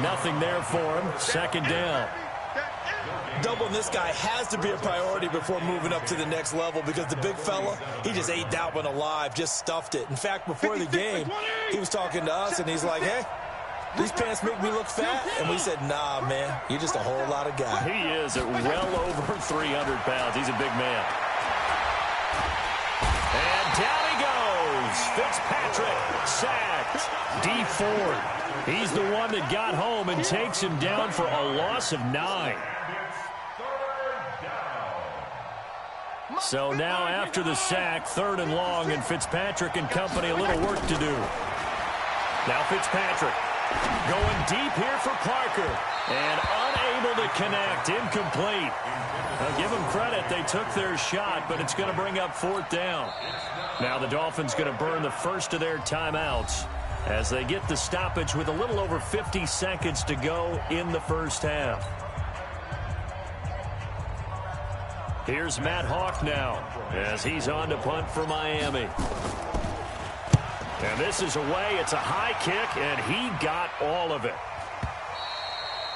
Nothing there for him. Second down. Doubling this guy has to be a priority before moving up to the next level, because the big fella, he just ate that one alive, just stuffed it. In fact, before the game, he was talking to us, and he's like, hey, these pants make me look fat? And we said, nah, man, you're just a whole lot of guy. He is at well over 300 pounds. He's a big man. And down he goes. Fitzpatrick sacked. D Ford. He's the one that got home and takes him down for a loss of 9. So now after the sack, 3rd and long, and Fitzpatrick and company a little work to do. Now Fitzpatrick going deep here for Parker, and unable to connect, incomplete. Now give them credit, they took their shot, but it's going to bring up 4th down. Now the Dolphins going to burn the first of their timeouts as they get the stoppage with a little over 50 seconds to go in the first half. Here's Matt Hawk now as he's on to punt for Miami. And this is away. It's a high kick, and he got all of it.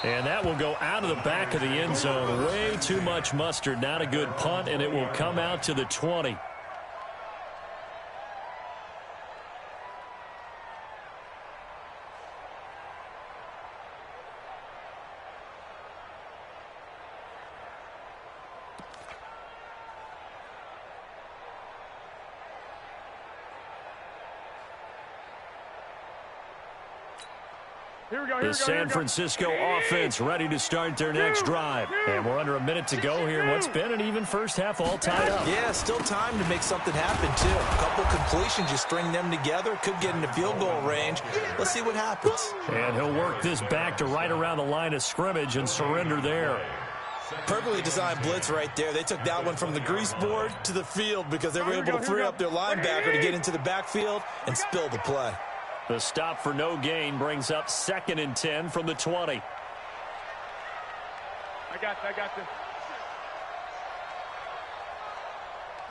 And that will go out of the back of the end zone. Way too much mustard. Not a good punt, and it will come out to the 20. The San Francisco offense ready to start their next drive. And we're under a minute to go here. What's been an even first half all tied up. Yeah, still time to make something happen, too. A couple completions, you string them together, could get into field goal range. Let's see what happens. And he'll work this back to right around the line of scrimmage and surrender there. Perfectly designed blitz right there. They took that one from the grease board to the field because they were able to free up their linebacker to get into the backfield and spill the play. The stop for no gain brings up 2nd and 10 from the 20. I got this.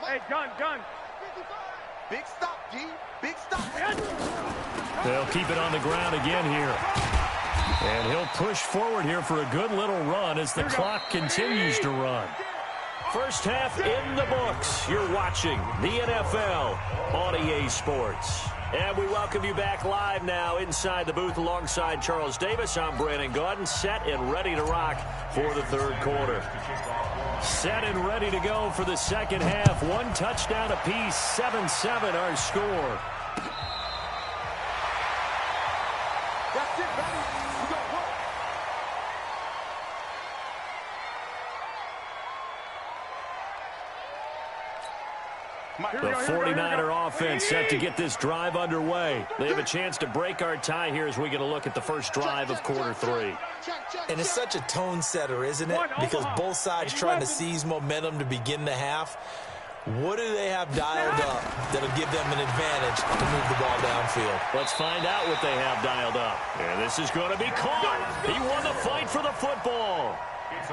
Hey, gun. Big stop, G. Big stop. They'll keep it on the ground again here. And he'll push forward here for a good little run as the clock continues to run. First half in the books. You're watching the NFL on EA Sports. And we welcome you back live now inside the booth alongside Charles Davis. I'm Brandon Gaudin, set and ready to rock for the third quarter. Set and ready to go for the second half. One touchdown apiece, 7-7 our score. That's it, baby. We got work. The 49er offense set to get this drive underway. They have a chance to break our tie here as we get a look at the first drive of quarter three. And it's such a tone setter, isn't it? Because both sides trying to seize momentum to begin the half. What do they have dialed up that'll give them an advantage to move the ball downfield? Let's find out what they have dialed up. And this is going to be caught. He won the fight for the football.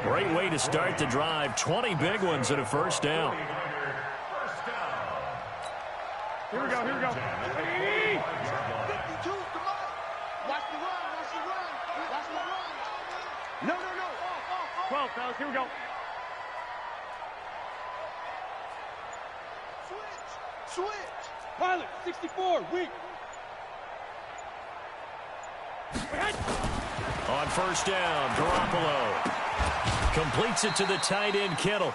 Great way to start the drive. 20 big ones and a first down. Here we go. 52's the mark. Watch the run. No. 12, fellas. Here we go. Switch. Pilot, 64, weak. On first down, Garoppolo completes it to the tight end, Kittle.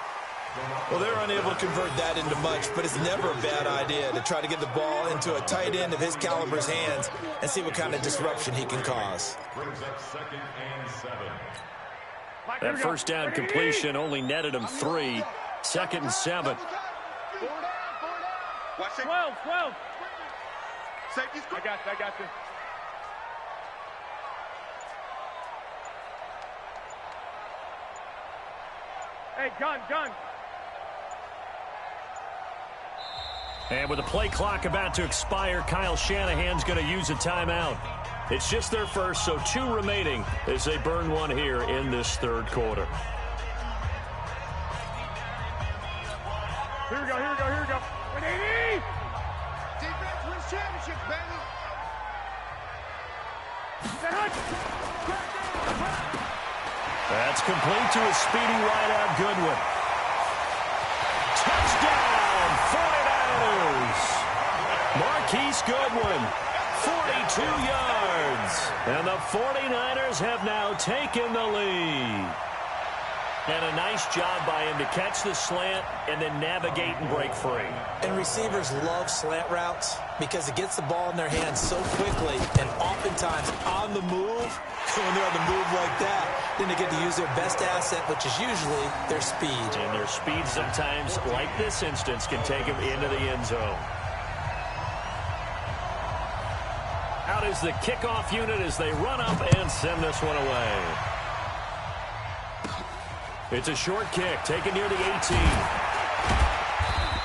Well, they're unable to convert that into much, but it's never a bad idea to try to get the ball into a tight end of his caliber's hands and see what kind of disruption he can cause. Brings up 2nd and 7. That first down completion only netted him 3. 2nd and 7. Watch it. 12. Safety's good. I got you. Hey, gun. And with the play clock about to expire, Kyle Shanahan's going to use a timeout. It's just their first, so 2 remaining as they burn one here in this third quarter. Here we go. 180! Defense wins championships, baby. That's complete to a speedy wideout, Goodwin. Touchdown, 49ers! Marquise Goodwin, 42 yards. And the 49ers have now taken the lead. And a nice job by him to catch the slant and then navigate and break free. And receivers love slant routes because it gets the ball in their hands so quickly and oftentimes on the move. When they're on the move like that, then they get to use their best asset, which is usually their speed. And their speed sometimes, like this instance, can take them into the end zone. Out is the kickoff unit as they run up and send this one away. It's a short kick, taken near the 18.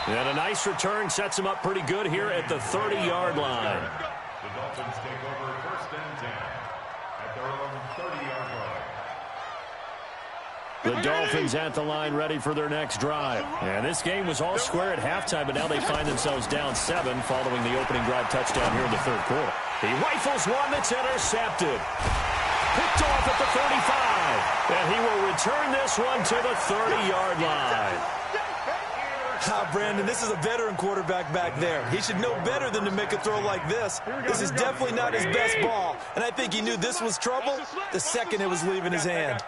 And a nice return sets him up pretty good here at the 30-yard line. The Dolphins take over 1st and 10 at their own 30-yard line. The Dolphins at the line ready for their next drive. And this game was all square at halftime, but now they find themselves down 7 following the opening drive touchdown here in the third quarter. He rifles one that's intercepted. Picked off at the 35. And he will return this one to the 30-yard line. Brandon, this is a veteran quarterback back there. He should know better than to make a throw like this. This is definitely not his best ball. And I think he knew this was trouble the second it was leaving his hand.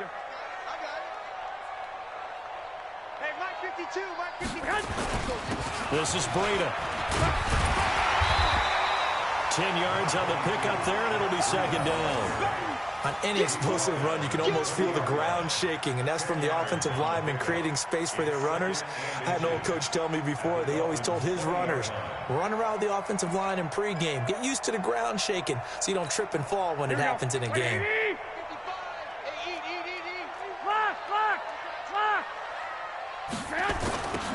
Hey, Mike 52, Mike 52. This is Breida. 10 yards on the pickup there, and it'll be 2nd down. On any explosive run, you can almost feel the ground shaking, and that's from the offensive linemen creating space for their runners. I had an old coach tell me before, they always told his runners, run around the offensive line in pregame. Get used to the ground shaking so you don't trip and fall when it happens in a game.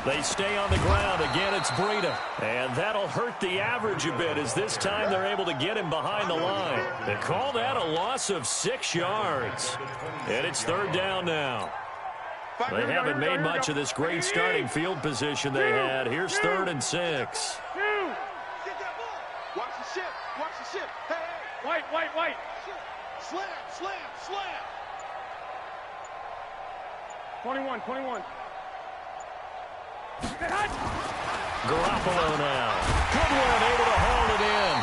They stay on the ground. Again, it's Breida. And that'll hurt the average a bit as this time they're able to get him behind the line. They call that a loss of 6 yards. And it's 3rd down now. They haven't made much of this great starting field position they had. Here's 3rd and 6. Get that ball. Watch the ship. Watch the ship. Hey, hey. White. Slam. 21. Garoppolo now. Goodwin able to hold it in.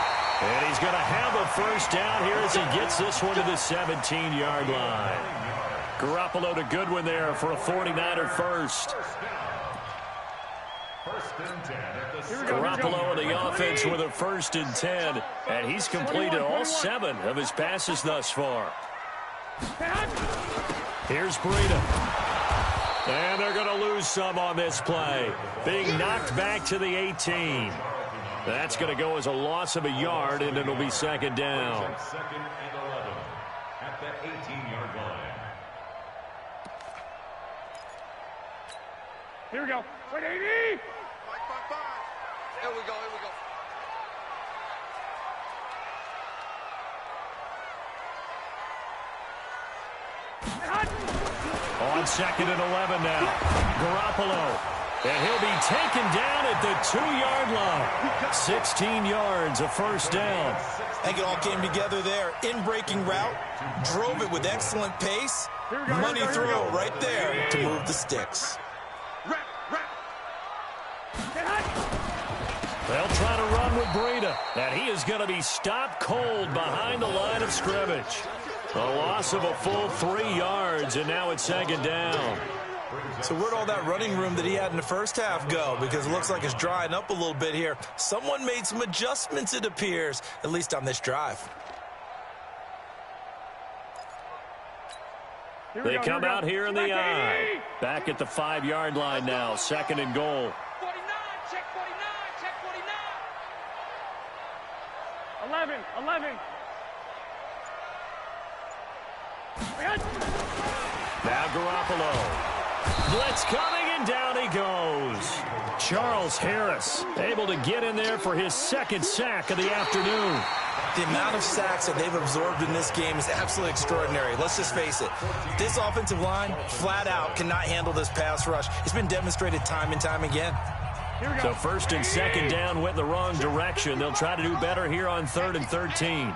And he's going to have a first down here as he gets this one to the 17-yard line. Garoppolo to Goodwin there for a 49er first. Garoppolo in the offense with a 1st and 10. And he's completed all 7 of his passes thus far. Here's Breida. And they're going to lose some on this play. Being knocked back to the 18. That's going to go as a loss of a yard, and it'll be 2nd down. 2nd and 11 at the 18-yard line. Here we go. Wait, 80. 5. Here we go. On 2nd and 11 now. Garoppolo. And he'll be taken down at the 2-yard line. 16 yards, a first down. I think it all came together there. In-breaking route. Drove it with excellent pace. Money throw right there to move the sticks. They'll try to run with Breida. And he is going to be stopped cold behind the line of scrimmage. A loss of a full 3 yards, and now it's 2nd down. So where'd all that running room that he had in the first half go? Because it looks like it's drying up a little bit here. Someone made some adjustments, it appears, at least on this drive. They come out here in the I. Back at the 5-yard line now. 2nd and goal. 49, check 49. 11. Now Garoppolo. Blitz coming, and down he goes. Charles Harris able to get in there for his 2nd sack of the afternoon. The amount of sacks that they've absorbed in this game is absolutely extraordinary. Let's just face it. This offensive line, flat out, cannot handle this pass rush. It's been demonstrated time and time again. So 1st and 2nd down went the wrong direction. They'll try to do better here on 3rd and 13.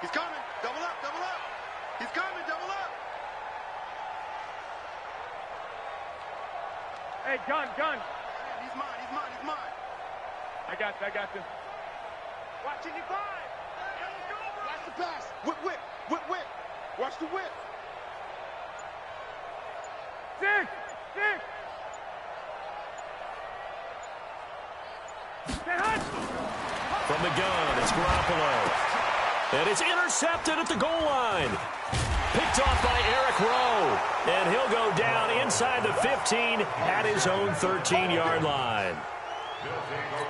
He's coming. Double up. He's coming. Double up. Hey, gun. He's mine. I got this. Watch it, 5. Watch the pass. Whip. Watch the whip. 6. From the gun, it's Garoppolo. And it's intercepted at the goal line. Picked off by Eric Rowe. And he'll go down inside the 15 at his own 13-yard line.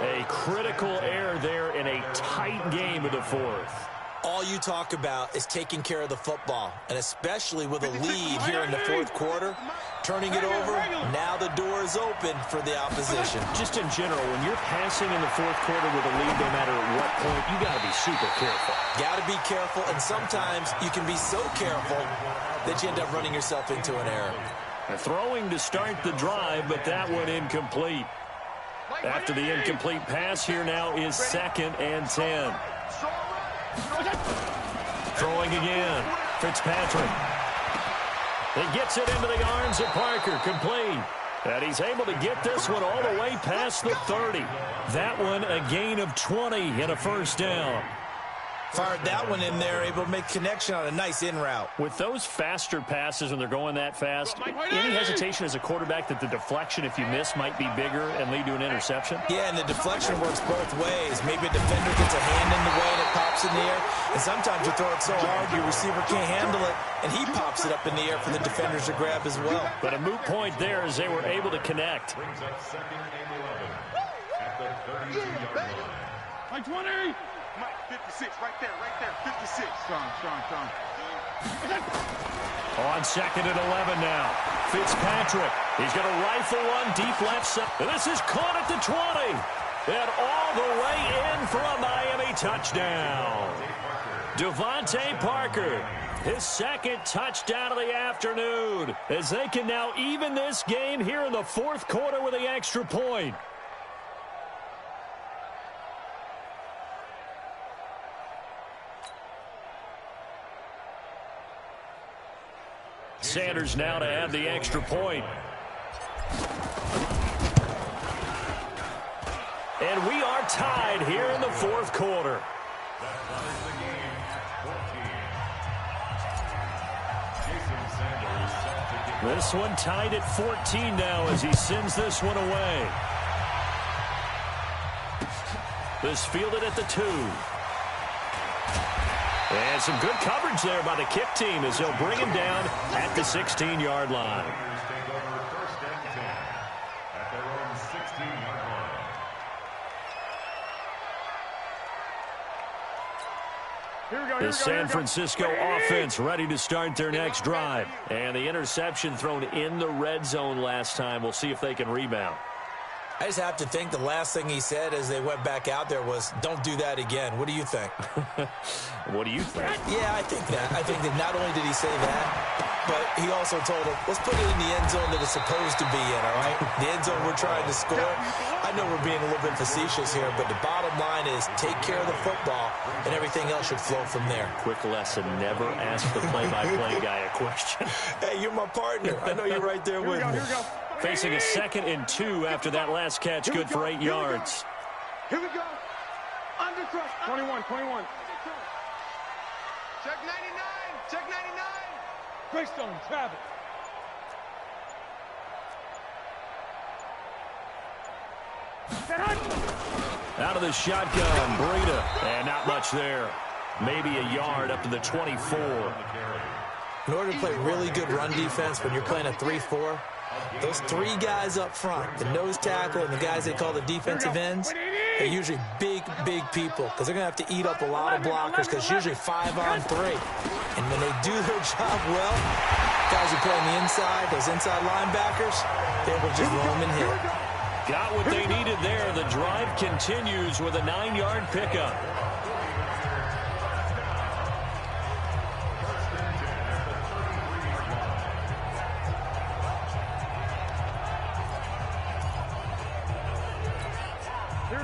A critical error there in a tight game of the 4th. All you talk about is taking care of the football, and especially with a lead here in the 4th quarter, turning it over, now the door is open for the opposition. Just in general, when you're passing in the 4th quarter with a lead, no matter at what point, you got to be super careful. Got to be careful, and sometimes you can be so careful that you end up running yourself into an error. Throwing to start the drive, but that one incomplete. After the incomplete pass, here now is 2nd and 10. Throwing again. Fitzpatrick. He gets it into the arms of Parker. Complete. And he's able to get this one all the way past the 30. That one a gain of 20 and a first down. Fired that one in there, able to make connection on a nice in route. With those faster passes when they're going that fast, any hesitation as a quarterback that the deflection, if you miss, might be bigger and lead to an interception? Yeah, and the deflection works both ways. Maybe a defender gets a hand in the way and it pops in the air. And sometimes you throw it so hard your receiver can't handle it, and he pops it up in the air for the defenders to grab as well. But a moot point there as they were able to connect. Brings up 2nd and 11 at the 32-yard line. Like 20. Mike, 56, right there, 56. Strong. On 2nd and 11 now. Fitzpatrick. He's going to rifle one deep left side. This is caught at the 20. And all the way in for a Miami touchdown. Devontae Parker his second touchdown of the afternoon, as they can now even this game here in the fourth quarter with the extra point. Sanders now to have the extra point. And we are tied here in the fourth quarter. This one tied at 14 now as he sends this one away. This fielded at the 2. And some good coverage there by the kick team as they'll bring him down at the 16-yard line. The San Francisco offense ready to start their next drive. And the interception thrown in the red zone last time. We'll see if they can rebound. I just have to think the last thing he said as they went back out there was, don't do that again. What do you think? What do you think? Yeah, I think that. I think that not only did he say that, but he also told him, let's put it in the end zone that it's supposed to be in, all right? The end zone we're trying to score. I know we're being a little bit facetious here, but the bottom line is take care of the football, and everything else should flow from there. Quick lesson, never ask the play-by-play guy a question. Hey, you're my partner. I know you're right there with me. Facing a 2nd and 2 after that last catch, good for 8 yards. Here we go. Under crush. 21. Check 99. Check 99. Greystone, Travis. Out of the shotgun, Breida. And not much there. Maybe a yard up to the 24. In order to play really good run defense when you're playing a 3-4, those 3 guys up front, the nose tackle and the guys they call the defensive ends, they're usually big people because they're going to have to eat up a lot of blockers because it's usually 5 on 3. And when they do their job well, guys who play on the inside, those inside linebackers, they will just roam and hit. Got what they needed there. The drive continues with a 9-yard pickup.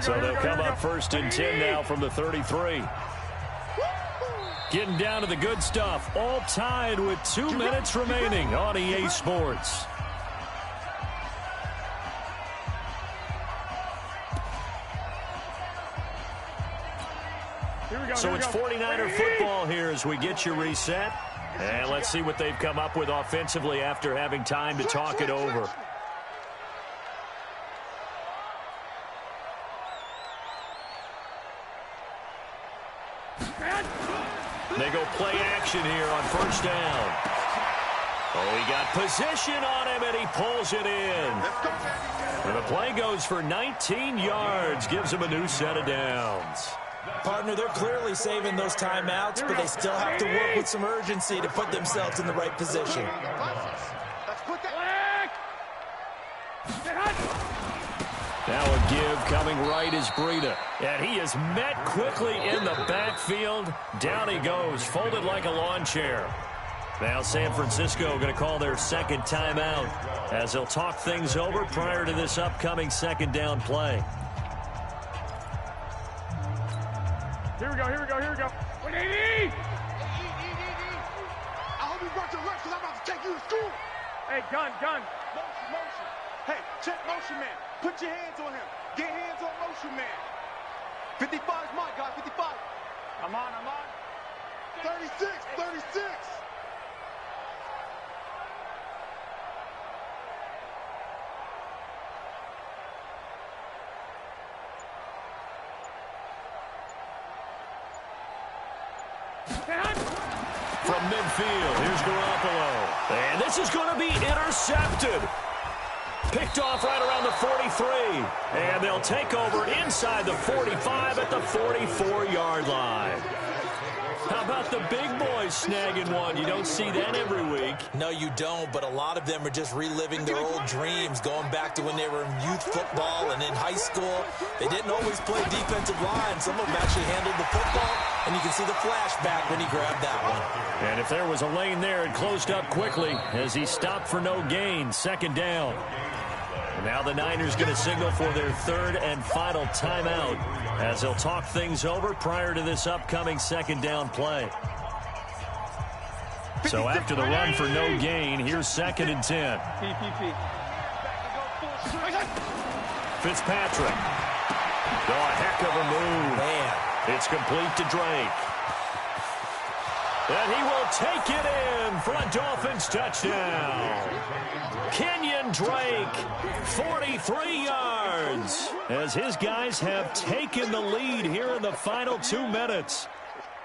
So they'll come up 1st and 10 now from the 33. Getting down to the good stuff. All tied with 2 minutes remaining on EA Sports. So it's 49er football here as we get you reset. And let's see what they've come up with offensively after having time to talk it over. They go play action here on 1st down. Oh, he got position on him, and he pulls it in. And the play goes for 19 yards, gives him a new set of downs. Partner, they're clearly saving those timeouts, but they still have to work with some urgency to put themselves in the right position. Now a give coming right is Breida. And he is met quickly in the backfield. Down he goes, folded like a lawn chair. Now San Francisco going to call their 2nd timeout as they'll talk things over prior to this upcoming 2nd down play. Here we go. 180! I hope you brought your lunch because I'm about to take you to school. Hey, gun. Motion. Hey, check motion man. Put your hands on him. Get hands on motion man. 55 is mine, guys. 55. I'm on. 36. From midfield, here's Garoppolo. And this is going to be intercepted. Picked off right around the 43. And they'll take over inside the 45 at the 44-yard line. How about the big boys snagging one? You don't see that every week. No, you don't, but a lot of them are just reliving their old dreams, going back to when they were in youth football and in high school. They didn't always play defensive line. Some of them actually handled the football and you can see the flashback when he grabbed that one. And if there was a lane there, it closed up quickly as he stopped for no gain. Second down. And now the Niners going to signal for their third and final timeout as they'll talk things over prior to this upcoming second down play. So after the run for no gain, here's 2nd and 10. Fitzpatrick. Oh, a heck of a move. Man. It's complete to Drake. And he will take it in for a Dolphins touchdown. Kenyon Drake, 43 yards, as his guys have taken the lead here in the final 2 minutes.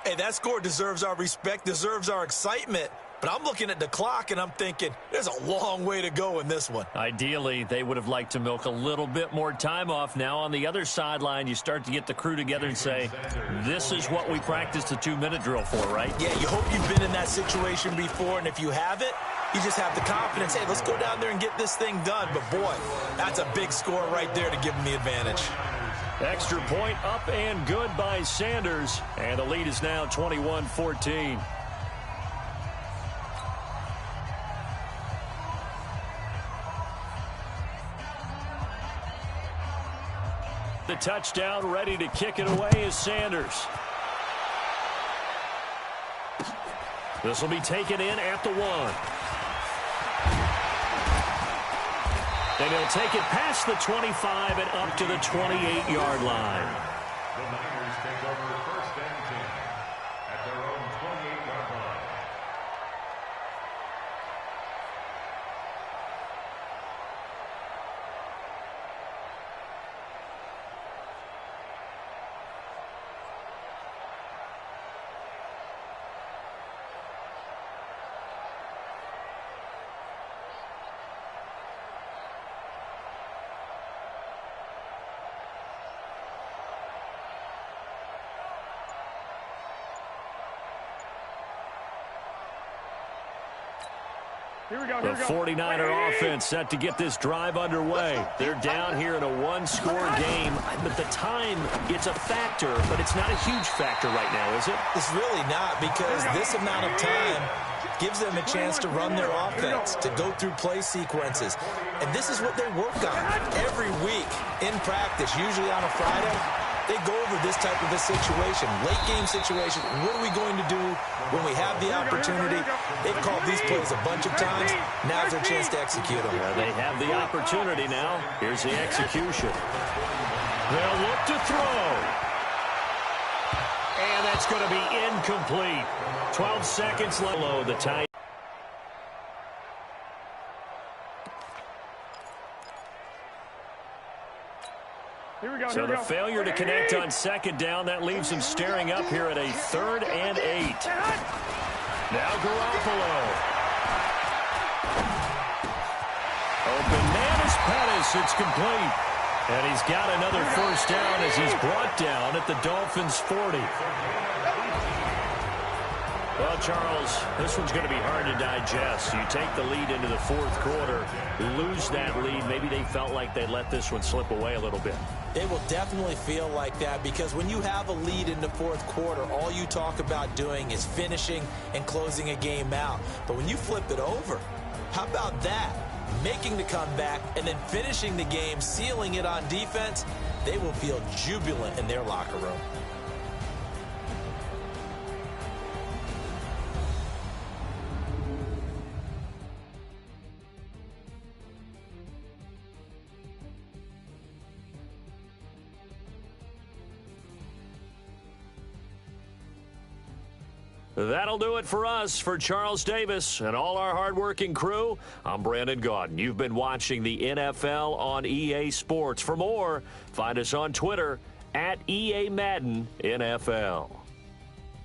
Hey, that score deserves our respect, deserves our excitement. But I'm looking at the clock, and I'm thinking, there's a long way to go in this one. Ideally, they would have liked to milk a little bit more time off. Now, on the other sideline, you start to get the crew together and say, this is what we practiced the 2-minute drill for, right? Yeah, you hope you've been in that situation before, and if you haven't, you just have the confidence, hey, let's go down there and get this thing done. But, boy, that's a big score right there to give them the advantage. Extra point up and good by Sanders, and the lead is now 21-14. The touchdown, ready to kick it away is Sanders. This will be taken in at the 1. And he'll take it past the 25 and up to the 28-yard line. The Niners take over 1st and 10 at their own 28-yard line. The 49er offense set to get this drive underway. They're down here in a 1-score game, but the time, it's a factor, but it's not a huge factor right now, is it? It's really not, because this amount of time gives them a chance to run their offense, to go through play sequences. And this is what they work on every week in practice, usually on a Friday. They go over this type of a situation, late game situation. What are we going to do when we have the opportunity? They've called these plays a bunch of times. Now's their chance to execute them. Yeah, they have the opportunity now. Here's the execution. They'll look to throw. And that's going to be incomplete. 12 seconds low. The tie. So the failure to connect on 2nd down, that leaves him staring up here at a 3rd and 8. Now Garoppolo. Open man is Pettis. It's complete. And he's got another 1st down as he's brought down at the Dolphins' 40. Well, Charles, this one's going to be hard to digest. You take the lead into the 4th quarter, lose that lead. Maybe they felt like they let this one slip away a little bit. It will definitely feel like that, because when you have a lead in the 4th quarter, all you talk about doing is finishing and closing a game out. But when you flip it over, how about that? Making the comeback and then finishing the game, sealing it on defense, they will feel jubilant in their locker room. That'll do it for us. For Charles Davis and all our hardworking crew, I'm Brandon Gaudin. You've been watching the NFL on EA Sports. For more, find us on Twitter at EA Madden NFL.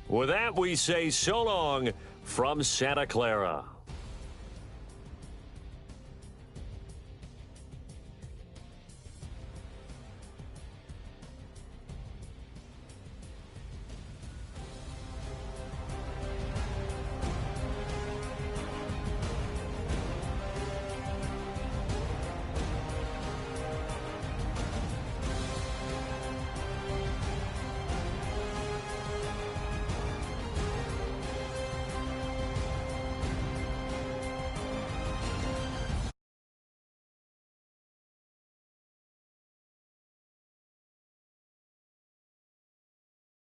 With that, we say so long from Santa Clara.